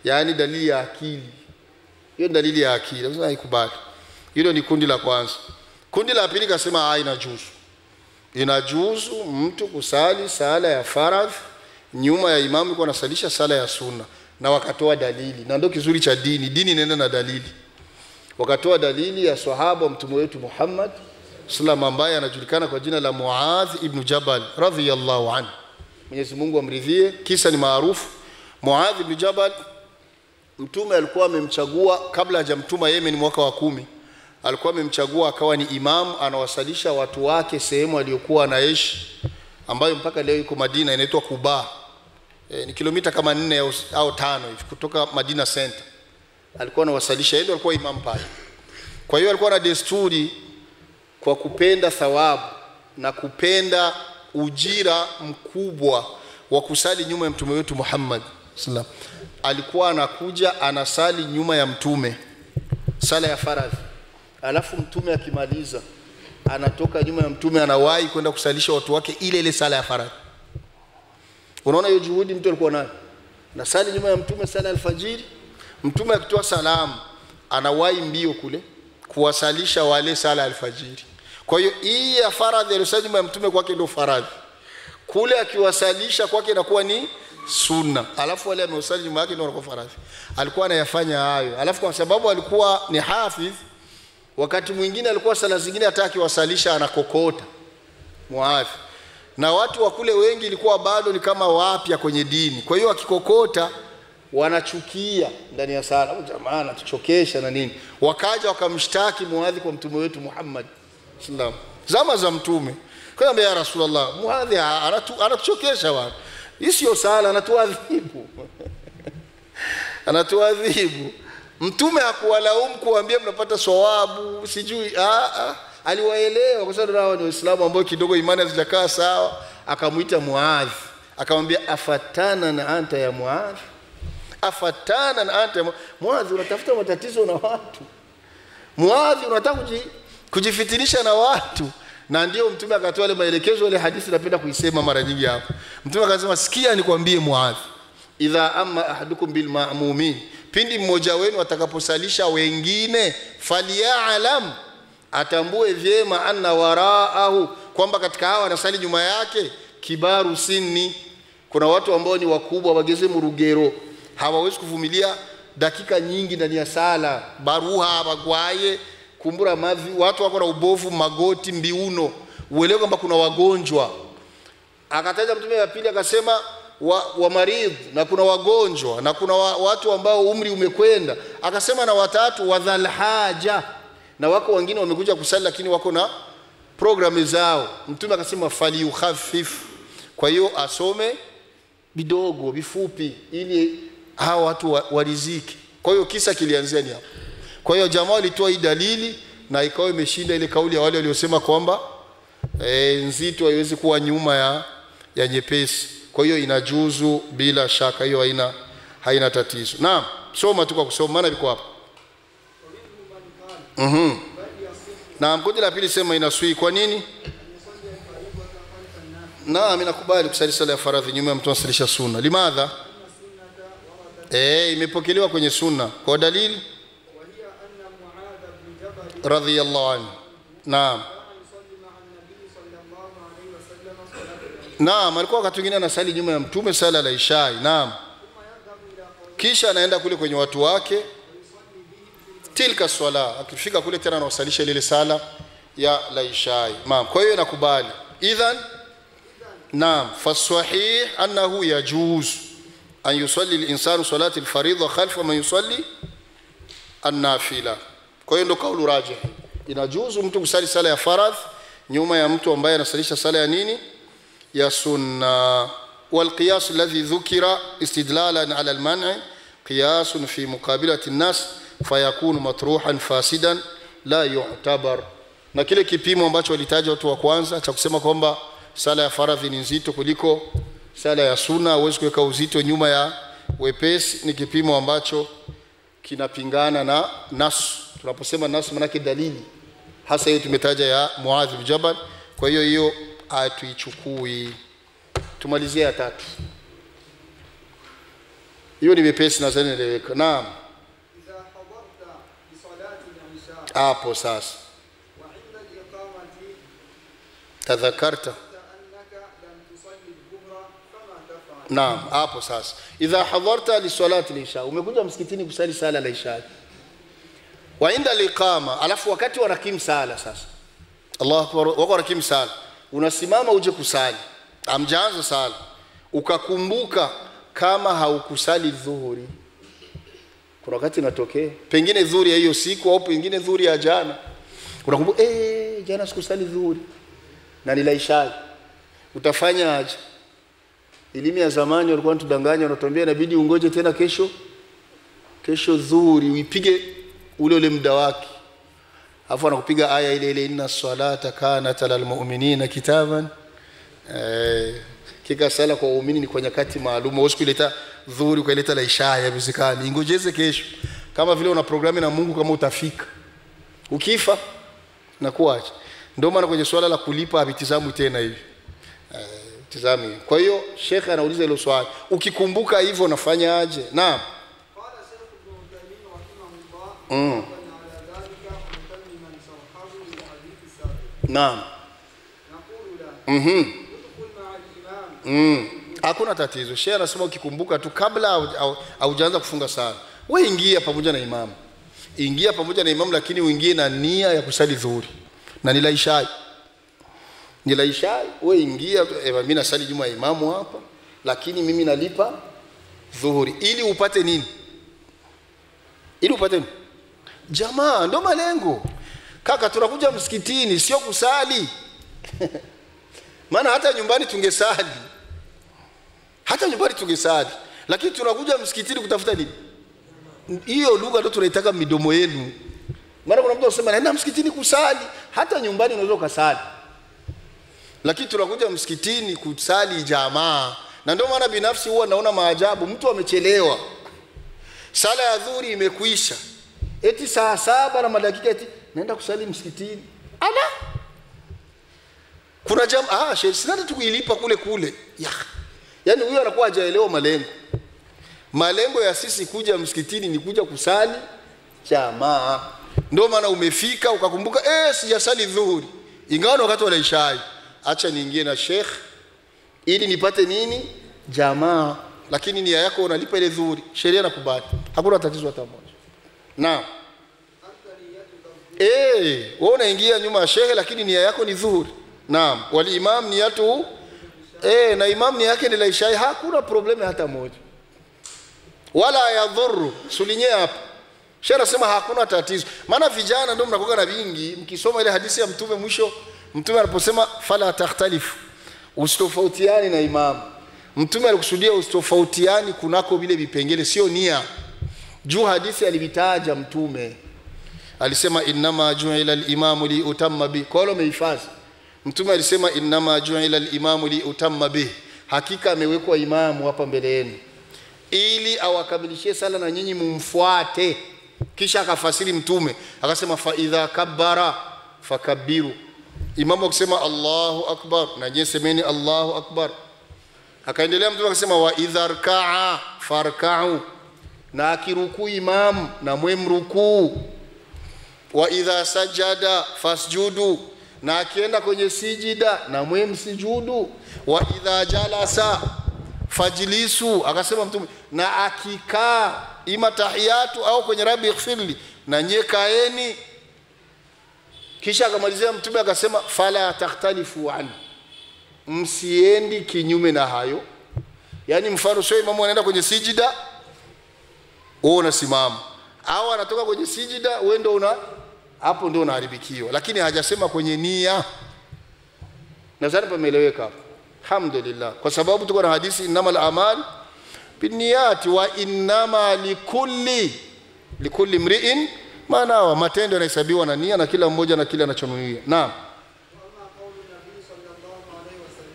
yaani dalili ya akili. Hiyo dalili ya akili, sasa haikubali. Hilo ni kundi la kwanza. Kundi la pili kasema inajuzu mtu kusali sala ya faradhi nyuma ya imamu kwa anasalisha sala ya sunna, na wakatoa dalili. Na ndio kizuri cha dini inaenda na dalili. Wakatoa dalili ya sahaba mtume wetu Muhammad sallam ambaye anajulikana kwa jina la Muadh ibn Jabal radhiyallahu anhu, Mwenyezi Mungu amridhie. Kisa ni maarufu. Muadh ibn Jabal mtume alikuwa amemchagua kabla hajamtuma Yemen mwaka wa 10. Alikuwa amemchagua akawa ni imamu, anawasalisha watu wake sehemu aliyokuwa anaishi, ambayo mpaka leo iko Madina, inaitwa Kuba. Ni kilomita kama 4 au 5 hivi kutoka Madina Center. Alikuwa anawasalisha, yeye alikuwa imam pale. Kwa hiyo alikuwa na desturi, kwa kupenda thawabu na kupenda ujira mkubwa wa kusali nyuma ya mtume wetu Muhammad sallam, alikuwa anakuja anasali nyuma ya mtume sala ya faradhi, alafu mtume akimaliza anatoka nyuma ya mtume anawahi kwenda kusalisha watu wake ile sala ya faradhi. Unaona hiyo juhudi mtu alikuwa nayo. Na sali nyuma ya mtume sala alfajiri, mtume akitoa salamu anawahi mbio kule kuwasalisha wale sala alfajiri. Kwa hiyo hii ya faradhi aliyosali nyuma ya mtume kwake ndio faradhi. Kule akiwasalisha kwake inakuwa ni sunna. Alafu wale ameusali nyuma yake ndio wanakuwa faradhi. Alikuwa anayafanya hayo. Alafu kwa sababu alikuwa ni hafidh, wakati mwingine alikuwa sala zingine hata akiwasalisha anakokota Muadh. Na watu wa kule wengi ilikuwa bado ni kama wapya kwenye dini. Kwa hiyo akikokota wanachukia ndani ya sala, jamaa anatuchokesha na nini. Wakaja wakamshtaki Muadh kwa mtume wetu Muhammad sallam. Zama za mtume. Kwa hiyo ya Rasulullah, Muadh anatuchokesha watu. Hii sio sala, anatuadhibu. Anatuadhibu. Mtume hakuwalaumu kuambia mnapata sawabu, sijui aliwaelewa kwa sababu hao ni Waislamu ambao kidogo imani hazijakaa sawa. Akamuita Muadh, akamwambia afatana na anta ya Muadh, afatana na anta ya Muadh, unatafuta matatizo na watu. Muadh unataka kujifitinisha na watu. Na ndio mtume akatoa ile maelekezo, ile hadithi napenda kuisema mara nyingi hapa. Mtume akasema sikia nikwambie Muadh, idha amma ahadukum bil ma'mumin, pindi mmoja wenu atakaposalisha wengine, falyalam, atambue vyema anna waraahu, kwamba katika hawa anasali nyuma yake kibaru sinni, kuna watu ambao ni wakubwa wageze murugero, hawawezi kuvumilia dakika nyingi ndani ya sala, baruha bagwaye kumbura mavi, watu wako na ubovu magoti mbiuno, uelewe kwamba kuna wagonjwa. Akataja mtume wa pili akasema wa maridh, na kuna wagonjwa, na kuna watu ambao umri umekwenda. Akasema na watatu wadhal haja, na wako wengine wamekuja kusali lakini wako na programu zao. Mtume akasema falyukhaffif, kwa hiyo asome bidogo bifupi ili hao watu wariziki. Kwa hiyo kisa kilianzia ni hapo. Kwa hiyo jamaa walitoa hii dalili na ikawa imeshinda ile kauli ya wale waliosema kwamba nzito haiwezi kuwa nyuma ya nyepesi. Kwa hiyo inajuzu bila shaka, hiyo haina tatizo. Naam, soma tu kwa kusoma maana liko hapa. Naam, kundi la pili sema inaswi. Kwa nini? Naam, ninakubali kusali sala ya faradhi nyuma ya mtu anasalisha sunna. Limadha? Imepokelewa kwenye sunna. Kwa dalili radhiyallahu anhu. Naam. Naam, alikuwa wakati mwingine anasali nyuma ya mtume sala la Isha. Naam. Kisha anaenda kule kwenye watu wake tilka swala, akifika kule tena anawasalisha ile sala ya la Isha. Naam, kwa hiyo nakubali. Idhan naam, fasahih annahu yajuz an yusalli al-insanu salati al-faridha khalfa man yusalli an-nafila. Kwa hiyo ndo kaulu rajih, inajuzu mtu kusali sala ya faradh nyuma ya mtu ambaye anasalisha sala ya nini, ya sunna. Wal qiyas alladhi dhukira istidlalan ala al-man' qiyas fi muqabilati an-nas fayakunu matruhan fasidan la yu'tabar. Na kile kipimo ambacho walitaja watu wa kwanza cha kusema kwamba sala ya faradhi ni nzito kuliko sala ya sunna, huwezi kuweka uzito nyuma ya wepesi, ni kipimo ambacho kinapingana na nas. Tunaposema nas maana yake dalili, hasa hiyo tumetaja ya Muadh bin Jabal. Kwa hiyo hatuichukui. Tumalizie ya tatu. Hiyo ni wepesi na zani eleweka. Naam. Idha hadarta bi salati al-isha. Hapo sasa. Wa 'inda al-iqamati tadhakarta annaka lam tusalli al-dhuhra kama taf'al. Naam, hapo sasa. Idha hadarta li salati al-isha, umekuja msikitini kusali sala la Isha. Wa 'inda al-iqama, alafu wakati wanakim sala sasa. Allahu akbar, wako wanakim sala. Unasimama uje kusali. Amjaanza sala. Ukakumbuka kama haukusali dhuhuri. Kuna wakati inatokea, pengine dhuhuri ya hiyo siku au pengine dhuhuri ya jana. Unakumbuka jana sikusali dhuhuri na ni la Isha. Utafanya aje? Elimu ya zamani walikuwa wanatudanganya, wanatuambia inabidi ungoje tena kesho dhuhuri uipige ule muda wake. Alafu anakupiga aya ile inna salata kanat alal mu'minina kitaban. Kika sala kwa waumini ni kwa nyakati maalum. Huwezi kuleta dhuhuri ukaleta la Isha ya muzikani. Ingojeze kesho. Kama vile una programu na Mungu kama utafika. Ukifa na kuacha. Ndio maana kwenye swala la kulipa habitizamwi tena hivi. Tizami. Kwa hiyo Sheikh anauliza hilo swali. Ukikumbuka hivyo unafanya aje? Naam. قال شيخ ابن عثيمين رحمه الله على ذلك متمما شرحه للحديث السابق. Naam. نقول له ادخل مع الإمام. Hakuna tatizo. Sheikh anasema ukikumbuka tu kabla haujaanza kufunga sala, wewe ingia pamoja na imamu. Ingia pamoja na imamu, lakini uingie na nia ya kusali dhuhuri. Na ni la isha. Ni la isha, wewe ingia, mimi nasali nyuma ya imamu hapa, lakini mimi nalipa dhuhuri ili upate nini? Ili upate nini? Jamaa, ndo malengo. Kaka, tunakuja msikitini sio kusali. Maana hata nyumbani tungesali. Hata nyumbani tungesali, lakini tunakuja msikitini kutafuta nini? Hiyo lugha ndio tunaitaka midomo yenu. Maana kuna mtu anasema naenda msikitini kusali, hata nyumbani unaweza kusali. Lakini tunakuja msikitini kusali jamaa. Na ndio maana binafsi huwa naona maajabu, mtu amechelewa. Sala ya dhuhuri imekwisha. Eti saa 7 na madakika eti naenda kusali msikitini. Ala. Kuna jamaa sina tu kuilipa kule. Yaani huyo anakuwa hajaelewa malengo. Malengo ya sisi kuja msikitini ni kuja kusali jamaa. Ndio maana umefika ukakumbuka sijasali dhuhuri. Ingawa wakati wa isha. Acha niingie na Sheikh ili nipate nini? Jamaa. Lakini nia yako unalipa ile dhuhuri. Sheria inakubali. Hakuna tatizo hata moja. Naam. Wewe unaingia nyuma ya Sheikh lakini nia yako ni dhuhuri. Naam. Wali imam niyatu na imam nia yake ni la isha, hakuna problemi hata moja. Wala yadhuru. Sulinye hapa. Sheikh anasema hakuna tatizo. Maana vijana ndio mnakoga na vingi, mkisoma ile hadithi ya Mtume mwisho, Mtume aliposema fala takhtalifu, usitofautiani na imamu. Mtume alikusudia usitofautiani kunako vile vipengele, sio nia. Juu hadithi alivitaja Mtume. Alisema innama ju'ila al-imamu li utamma bi. Kwa hiyo umehifadhi. Mtume alisema innama ju'ila al-imamu li utamma bi. Hakika amewekwa imamu hapa mbele yenu ili awakamilishie sala na nyinyi mumfuate. Kisha akafasiri Mtume akasema fa idha kabbara fakabbiru. Imamu akisema Allahu akbar na nyinyi semeni Allahu akbar. Akaendelea Mtume akasema wa idha raka'a farka'u, na akiruku imam na mwe mrukuu. Wa idha sajada fasjudu, na akienda kwenye sijida na mwe msijudu. Wa idha jalasa fajlisu, akasema Mtume na akikaa ima tahiyatu au kwenye rabbi ighfirli na nyie kaeni. Kisha akamalizia Mtume akasema fala takhtalifu an, msiendi kinyume na hayo. Yani mfano sio imamu anaenda kwenye sijida wewe unasimama, au anatoka kwenye sijida wewe ndio hapo ndio unaharibikiwa, lakini hajasema kwenye nia. Nadhani pameeleweka hapo. Alhamdulillah, kwa sababu tuko na hadithi innamal a'mal binniyati wa innama likulli mri'in ma nawa. Matendo yanahesabiwa na nia na kila mmoja na kile anachonuia. Naam.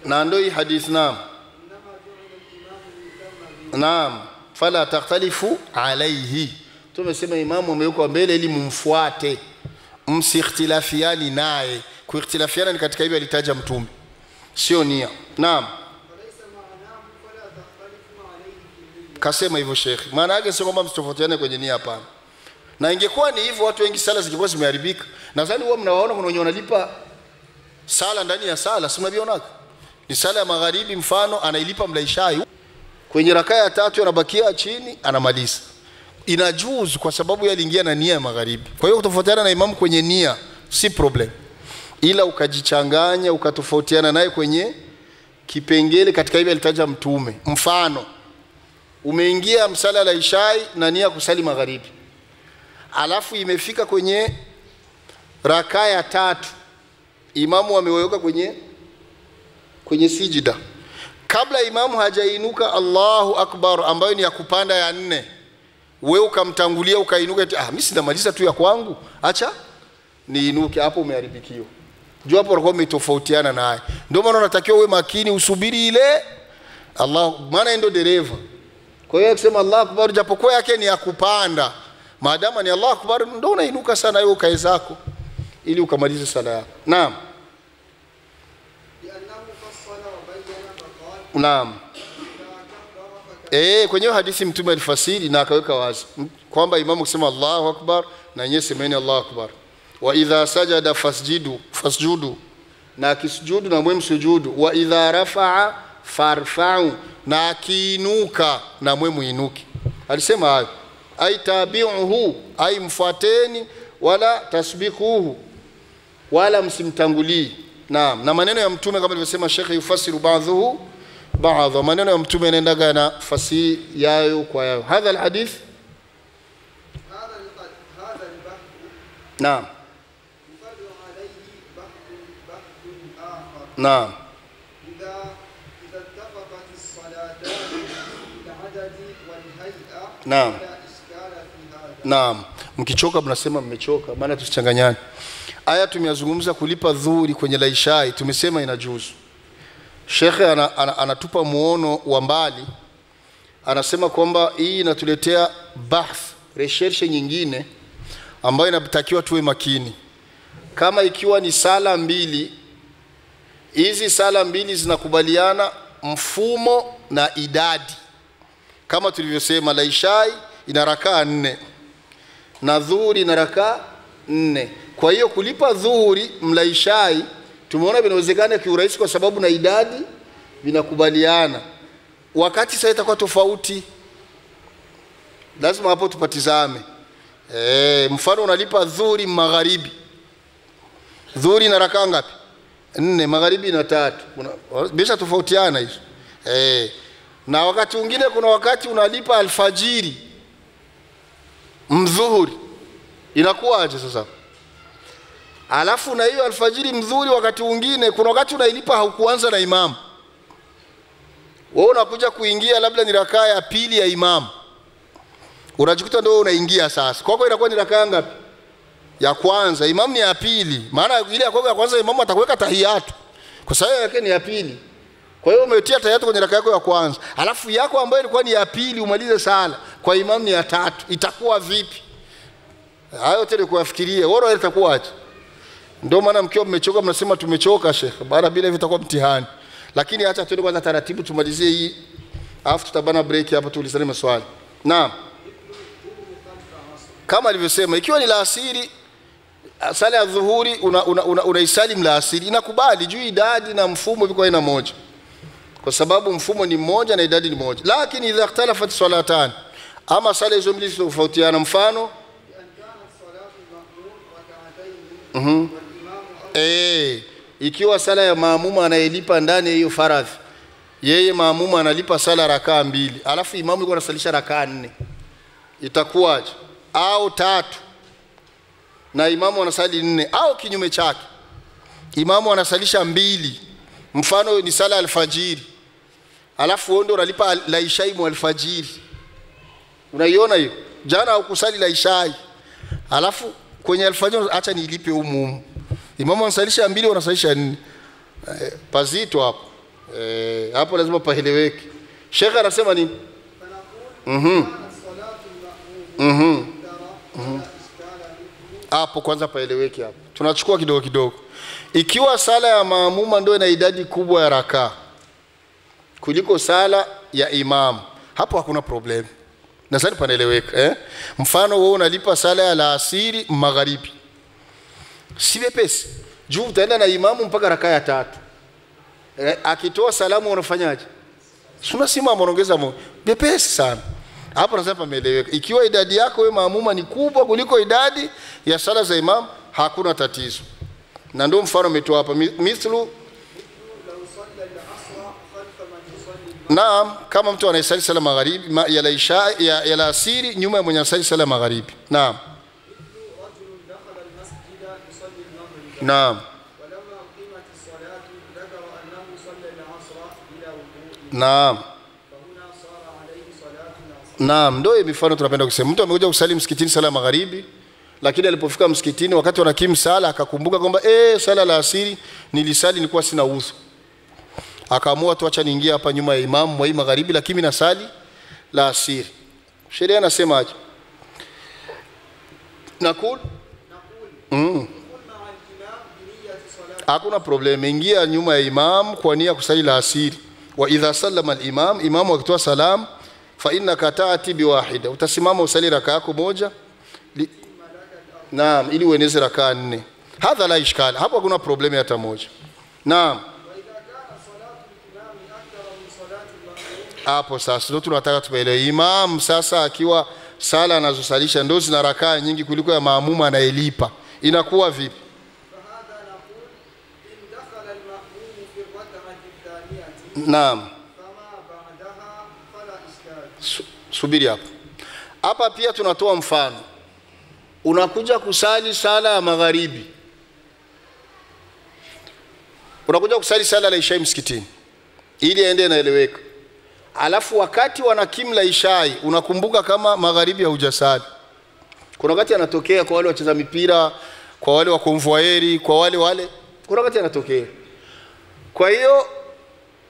Na ndio hii hadithi. Naam. Naam, fala takhtalifu alayhi. Tumesema imamu amewekwa mbele ili mumfuate, msikhtilafiani naye. Kuikhtilafiana ni katika hivyo alitaja Mtume, sio nia. Naam. Kasema hivyo Sheikh. Maana yake sio kwamba msitofautiane kwenye nia, hapana. Na ingekuwa ni hivyo watu wengi sala zingekuwa zimeharibika. Nadhani huwa mnawaona kuna wenye wanalipa sala ndani ya sala, si mnaviona? Ni sala ya magharibi mfano anailipa mlaishai. Kwenye rakaa ya 3 anabakia chini anamaliza. Inajuzu kwa sababu yeye aliingia na nia ya magharibi. Kwa hiyo kutofautiana na imamu kwenye nia si problem. Ila ukajichanganya ukatofautiana naye kwenye kipengele katika hivyo alitaja Mtume. Mfano, umeingia msala la ishai na nia kusali magharibi. Alafu imefika kwenye rakaa ya 3. Imamu ameweka kwenye sijida. Kabla imamu hajainuka Allahu akbar ambayo ni ya kupanda ya 4, wewe ukamtangulia ukainuka mimi sindamaliza tu ya kwangu, acha niinuke, hapo umeharibikiwa. Jua hapo unakuwa umetofautiana naye. Ndio maana unatakiwa uwe makini, usubiri ile Allah, maana ndio dereva. Kwa hiyo akisema Allahu akbar japokuwa yake ni ya kupanda, maadama ni Allahu akbar ndio unainuka sana wewe ukae zako ili ukamalize sala yako. Naam. Naam. Kwenye hadithi mtume alifasiri na akaweka wazi kwamba imamu kusema Allahu akbar na nyinyi semeni Allahu akbar. Wa idha sajada fasjudu, na akisujudu na mwe msujudu. Wa idha rafa'a farfa'u, na akiinuka na mwe muinuki. Alisema hayo. Ai tabi'uhu, ai mfuateni, wala tasbiquhu, wala msimtangulii. Naam. Na maneno ya mtume kama alivyosema Sheikh, yufasiru ba'dhuhu ba'dha, maneno ya mtume yanaendaga na fasiri yayo kwa yayo. Hadha alhadith, هذا البحث naam, يفرع عليه بحث آخر. naam, إذا اتفقت الصلاتان بالعدد والهيئة نعم. فلا إشكال في هذا. naam. Mkichoka mnasema mmechoka, maana tusichanganyane. Aya tumeyazungumza kulipa dhuhuri kwenye laishai, tumesema inajuzu. Shekhe anatupa muono wa mbali, anasema kwamba hii inatuletea bahth, research nyingine ambayo inatakiwa tuwe makini. Kama ikiwa ni sala mbili, hizi sala mbili zinakubaliana mfumo na idadi, kama tulivyosema laishai ina rakaa 4 na dhuhuri ina rakaa 4. Kwa hiyo kulipa dhuhuri mlaishai tumeona vinawezekana kiurahisi kwa sababu na idadi vinakubaliana. Wakati sasa itakuwa tofauti, lazima hapo tupatizame. Mfano unalipa dhuhuri magharibi, dhuhuri na rakaa ngapi? 4, magharibi na 3. Bisha tofautiana hizo. Na wakati mwingine kuna wakati unalipa alfajiri mdhuhuri, inakuwaje sasa? Alafu na hiyo alfajiri mzuri wakati mwingine kuna wakati unailipa haukuanza na imamu. Wewe unakuja kuingia labda ni rakaa ya pili ya imamu. Unajikuta ndio unaingia sasa. Kwako inakuwa ni rakaa ngapi? Ya kwanza, imamu ni ya pili. Maana ile ya kwanza imamu atakuweka tahiyatu. Kwa sababu yake ni ya pili. Kwa hiyo umetia tahiyatu kwenye rakaa yako ya kwanza. Alafu yako ambayo ilikuwa ni ya pili umalize sala, kwa imamu ni ya 3. Itakuwa vipi? Hayo tena kuyafikiria. Wewe itakuwaje? Ndio maana mkiwa mmechoka mnasema tumechoka Sheikh. Baada bila hivyo itakuwa mtihani. Lakini acha tuende kwanza taratibu tumalizie hii. Alafu tutabana break hapa tuulizane maswali. Naam. Kama alivyosema ikiwa ni laasiri, sala ya dhuhuri unaisali mlaasiri, inakubali juu idadi na mfumo viko aina moja. Kwa sababu mfumo ni mmoja na idadi ni moja. Lakini idha ikhtalafat salatan, ama sala hizo mbili tofautiana, mfano ikiwa sala ya maamuma anayelipa ndani hiyo faradhi, yeye maamuma analipa sala rakaa 2, alafu imamu yuko anasalisha rakaa 4, itakuwaje? Au 3 na imamu anasali 4, au kinyume chake imamu anasalisha 2, mfano ni sala alfajiri, alafu wewe ndio unalipa la ishai mu alfajiri. Unaiona hiyo? Jana hukusali la ishai, alafu kwenye alfajiri acha nilipe humu. Imamu anasalisha 2, wanasalisha 4. Pazito hapo. Hapo lazima paeleweke. Sheikh anasema nini? Hapo kwanza paeleweke hapo. Tunachukua kidogo kidogo. Ikiwa sala ya maamuma ndio ina idadi kubwa ya rakaa kuliko sala ya imamu, hapo hakuna problem. Na sasa panaeleweka, Mfano wewe unalipa sala ya alasiri magharibi. Si wepesi. Juu utaenda na imamu mpaka rakaa ya 3. Akitoa salamu unafanyaje? Unasimama unaongeza moja. Wepesi sana. Hapo nasema pameeleweka. Ikiwa idadi yako wewe maamuma ni kubwa kuliko idadi ya sala za imamu, hakuna tatizo. Na ndio mfano umetoa hapa mithlu Naam, kama mtu anayesali sala magharibi ya la isha ya la asiri nyuma ya mwenye anasali sala magharibi. Naam. Naam. Naam. Naam, ndio mifano tunapenda kusema. Mtu amekuja kusali msikitini sala magharibi, lakini alipofika msikitini wakati wanakimu sala akakumbuka kwamba sala la asiri nilisali nilikuwa sina udhu. Akaamua tu acha niingie hapa nyuma ya imamu wa magharibi lakini nasali la asiri. Sheria inasema aje? Nakul? Hakuna problem, ingia nyuma ya imamu kwa nia kusali la asiri. Wa idha sallama al-imam, imamu akitoa salam, fa innaka ta'ti biwahida, utasimama usali rakaa yako moja. Naam, ili ueneze rakaa 4. Hadha la ishkal, hapo kuna problemi hata moja. Naam. Hapo sasa ndio tunataka tuelewe. Imam sasa akiwa sala anazosalisha ndio zina rakaa nyingi kuliko ya maamuma anayelipa, inakuwa vipi? Naam. Subiri hapo. Hapa pia tunatoa mfano. Unakuja kusali sala ya magharibi. Unakuja kusali sala la Isha msikitini, ili aende naeleweka. Alafu wakati wanakimla Ishai unakumbuka kama magharibi haujasali. Kuna wakati anatokea kwa wale wacheza mipira, kwa wale wa konvoyeri, kwa wale kuna wakati anatokea. Kwa hiyo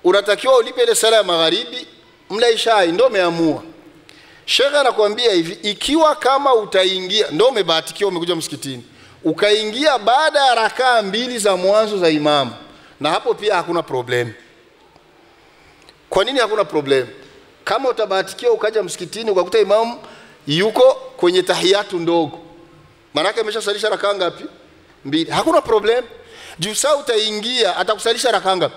unatakiwa ulipe ile sala ya magharibi, mla Ishai ndio umeamua. Sheikh anakuambia hivi, ikiwa kama utaingia ndio umebahatikiwa umekuja msikitini, ukaingia baada ya rakaa 2 za mwanzo za imamu, na hapo pia hakuna problem. Kwa nini hakuna problem? Kama utabahatikiwa ukaja msikitini ukakuta imamu yuko kwenye tahiyatu ndogo, maana yake ameshasalisha rakaa ngapi? 2. Hakuna problem. Juu saa utaingia atakusalisha rakaa ngapi?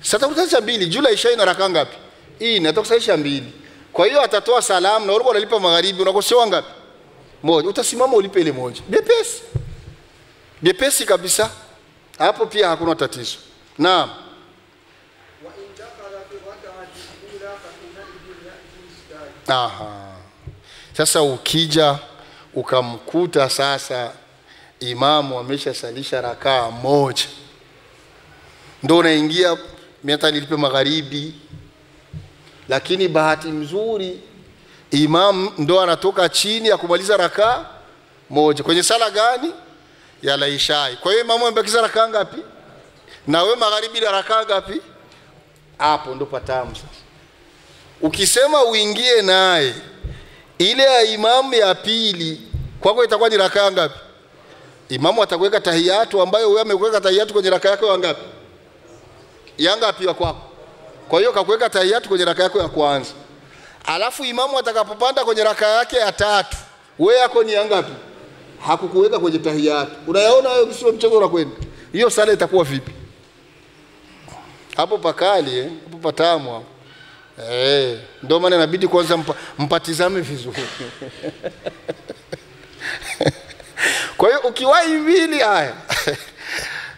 Sasa utakusalisha 2. Juu la Isha ina rakaa ngapi? Hii atakusalisha 2. Kwa hiyo atatoa salamu na ulikuwa unalipa magharibi, unakosewa ngapi? 1. Utasimama ulipe ile 1. Depesi. Depesi kabisa. Hapo pia hakuna tatizo. Naam. Aha. Sasa ukija ukamkuta sasa imamu ameshasalisha rakaa 1, ndio unaingia mimi nilipe magharibi, lakini bahati mzuri imam ndo anatoka chini ya kumaliza rakaa 1 kwenye sala gani? Ya la Isha. Kwa hiyo imamu amebakiza rakaa ngapi? Na wewe magharibi na rakaa ngapi? Hapo ndo patamu sasa. Ukisema uingie naye ile ya imamu ya pili, kwako itakuwa ni rakaa ngapi? Imamu atakuweka tahiyatu ambayo wewe amekuweka tahiyatu kwenye rakaa yako ya ngapi? Ya ngapi ya kwako? Kwa hiyo kakuweka tahiyatu kwenye rakaa yako ya kwanza. Alafu imamu atakapopanda kwenye rakaa yake ya 3, wewe yako ni ya ngapi? Hakukuweka kwenye tahiyatu. Unayaona hayo kisio mchezo unakwenda. Hiyo sala itakuwa vipi? Hapo pakali hapo patamu hapo. Ndio maana inabidi kwanza mpatizame vizuri. Kwa hiyo ukiwahi mbili haya.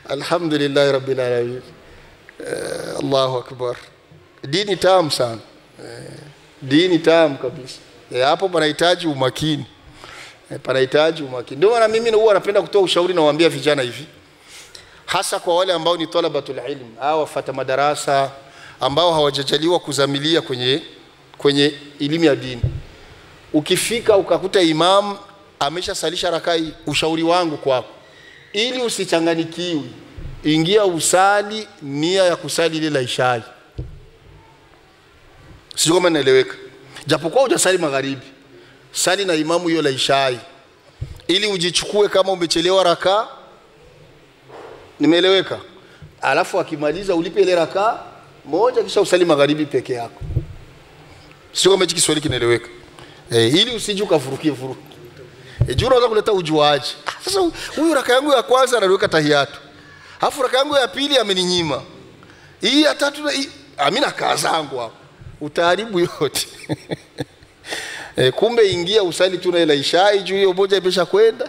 Alhamdulillah rabbil alamin. Allahu akbar. Dini tamu sana. Dini tamu kabisa. Hapo panahitaji umakini. Panahitaji umakini. Ndio maana mimi huwa napenda kutoa ushauri na waambia vijana hivi. Hasa kwa wale ambao ni talabatul ilm au wafata madarasa ambao hawajajaliwa kuzamilia kwenye elimu ya dini. Ukifika ukakuta imam ameshasalisha rakaa, ushauri wangu kwako, ili usichanganikiwe, ingia usali nia ya kusali ile la Isha. Sio kama naeleweka. Japokuwa hujasali magharibi, sali na imamu hiyo la Isha ili ujichukue kama umechelewa rakaa. Nimeeleweka? Alafu akimaliza ulipe ile rakaa 1 kisha usali magharibi peke yako. Sio kama hichi Kiswahili kinaeleweka. Ili usije ukafurukie. Juu unaweza kuleta ujuaji. Sasa huyu rakaa yangu ya kwanza anaweka tahiyatu, alafu rakaa yangu ya pili ameninyima, hii ya 3 amina kaa zangu hapo, utaharibu yote. Kumbe ingia usali tu na ile Isha, juu hiyo 1 imesha kwenda,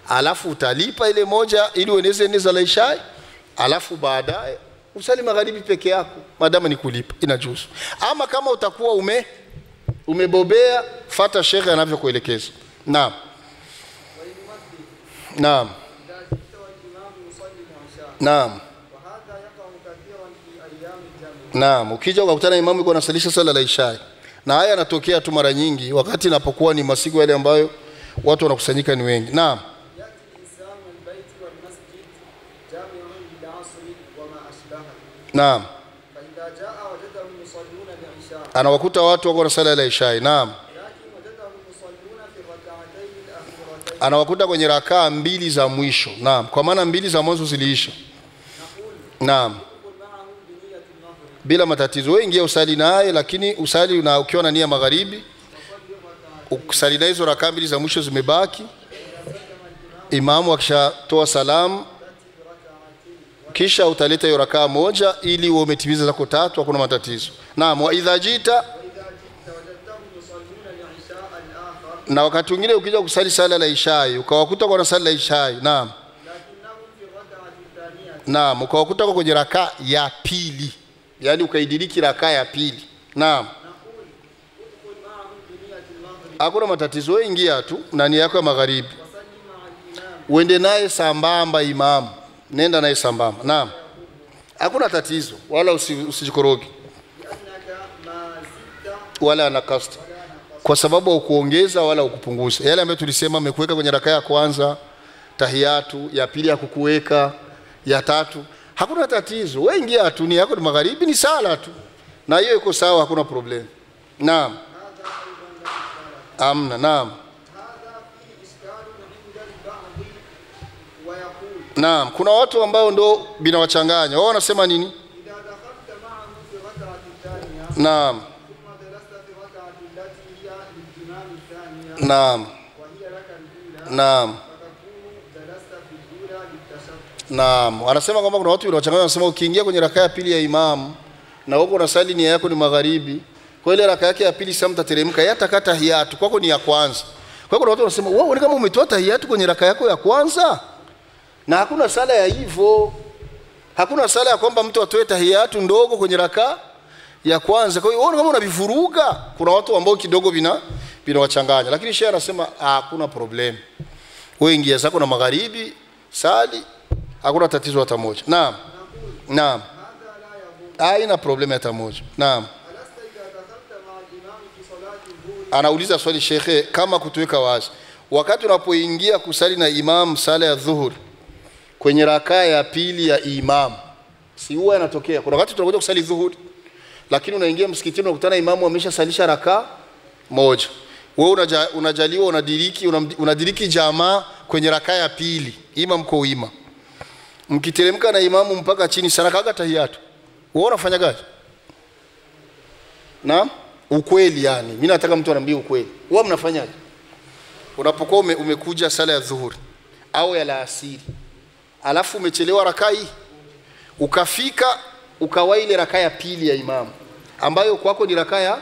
alafu utalipa ile 1 ili ueneze neza la Isha, alafu baadaye usali magharibi peke yako, madama ni kulipa inajuzu. Ama kama utakuwa umebobea, fata shekhe anavyokuelekeza. Naam. Naam. Naam. Naam, ukija ukakutana imamu yuko anasalisha sala la Isha. Na haya yanatokea tu mara nyingi wakati inapokuwa ni masiku yale ambayo watu wanakusanyika ni wengi. Naam. Naam. Anawakuta watu wako na sala la Isha. Naam. Anawakuta kwenye rakaa 2 za mwisho. Naam, kwa maana 2 za mwanzo ziliisha. Naam. bila matatizo. Wewe ingia usali naye, lakini usali na ukiwa na nia magharibi, usali na hizo rakaa mbili za mwisho zimebaki. Imamu akishatoa salamu, kisha utaleta hiyo rakaa moja ili uwe umetimiza zako tatu, hakuna matatizo. Naam, wa idha jita, na wakati mwingine ukija kusali sala la ishai ukawakuta kwa sala la ishai, naam, naam, ukawakuta kwa kwenye rakaa ya pili, yani ukaidiriki rakaa ya pili, naam, hakuna matatizo. Wewe ingia tu na nia yako ya magharibi, uende naye sambamba imamu, nenda naye sambamba, naam, hakuna tatizo, wala usijikoroge wala nakasta, kwa sababu ukuongeza wala ukupunguza. Yale ambayo tulisema amekuweka kwenye rakaa ya kwanza tahiyatu, ya pili ya kukuweka, ya tatu, hakuna tatizo. Wewe ingia tu, nia yako ni magharibi, ni sala tu, na hiyo iko sawa, hakuna problem. Naam, amna, naam, naam. Kuna watu ambao ndo binawachanganya, wao wanasema nini? Naam, naam, naam, naam. Anasema kwamba kuna watu binawachanganya, wanasema ukiingia kwenye rakaa ya pili ya imamu na huko unasali nia yako ni magharibi, kwa ile rakaa yake ya pili sasa mtateremka, yeye atakata tahiyatu kwako ni ya kwanza. Kwa hiyo kuna watu wanasema wewe kama umetoa tahiyatu kwenye rakaa yako ya kwanza, na hakuna sala ya hivyo. Hakuna sala ya kwamba mtu atoe tahiyatu ndogo kwenye rakaa ya kwanza. Kwa hiyo wewe kama unavivuruga, kuna watu ambao kidogo binawachanganya, lakini shehe anasema hakuna problem. Wewe ingia zako na magharibi, sali, hakuna tatizo hata moja. Naam, naam, haina problem hata moja. Naam. Anauliza swali shekhe, kama kutuweka wazi, wakati unapoingia kusali na imam sala ya dhuhuri kwenye rakaa ya pili ya imam, si huwa yanatokea kuna wakati tunakuja kusali dhuhuri, lakini unaingia msikitini unakutana imamu ameshasalisha rakaa moja, wewe unajaliwa unadiriki jamaa kwenye rakaa ya pili, imam kwa ima, mkiteremka na imamu mpaka chini sana kaga tahiyatu, wewe unafanya gaje? Naam, ukweli, yani mimi nataka mtu anambie ukweli, wewe mnafanyaje unapokuwa umekuja sala ya dhuhuri au ya alasiri, alafu umechelewa rakaa hii, ukafika ukawa ile rakaa ya pili ya imamu ambayo kwako ni rakaa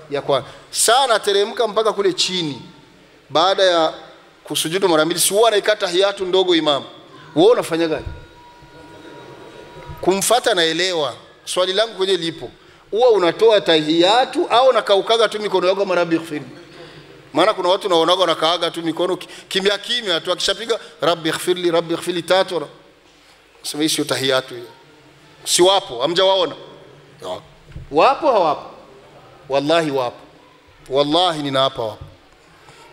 ya kwanza, sana teremka mpaka kule chini, baada ya kusujudu mara mbili, si huwa anaikata tahiyatu ndogo imamu, wewe unafanya gani? Kumfuata naelewa, swali langu kwenye lipo, huwa unatoa tahiyatu au unakaukaga tu mikono yako mara bighfir? Maana kuna watu naonaga wanakaaga tu mikono kimya kimya tu, akishapiga rabbi ighfirli tatu, sema hii sio tahiyatu hiyo. Si wapo? Hamjawaona? Wapo hawapo? Wallahi wapo, wallahi ninaapa wapo.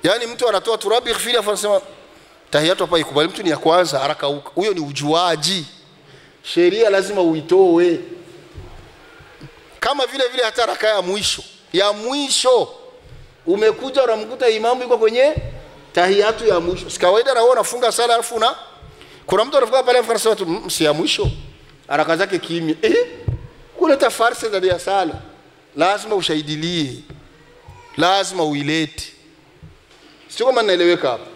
Yani mtu anatoa tu rabbi ighfirli afa anasema tahiyatu hapa ikubali, mtu ni ya kwanza haraka huko, huyo ni ujuaji. Sheria lazima uitoe. Kama vile hata rakaa ya mwisho umekuja unamkuta imamu yuko kwenye tahiyatu ya mwisho, si kawaida na wewe unafunga sala alafu kuna mtu anafunga pale alafu anasema tu si ya mwisho, haraka zake kimya, kuleta farsa ndani ya sala. Lazima ushahidilie, lazima uilete, sio kama naeleweka hapa.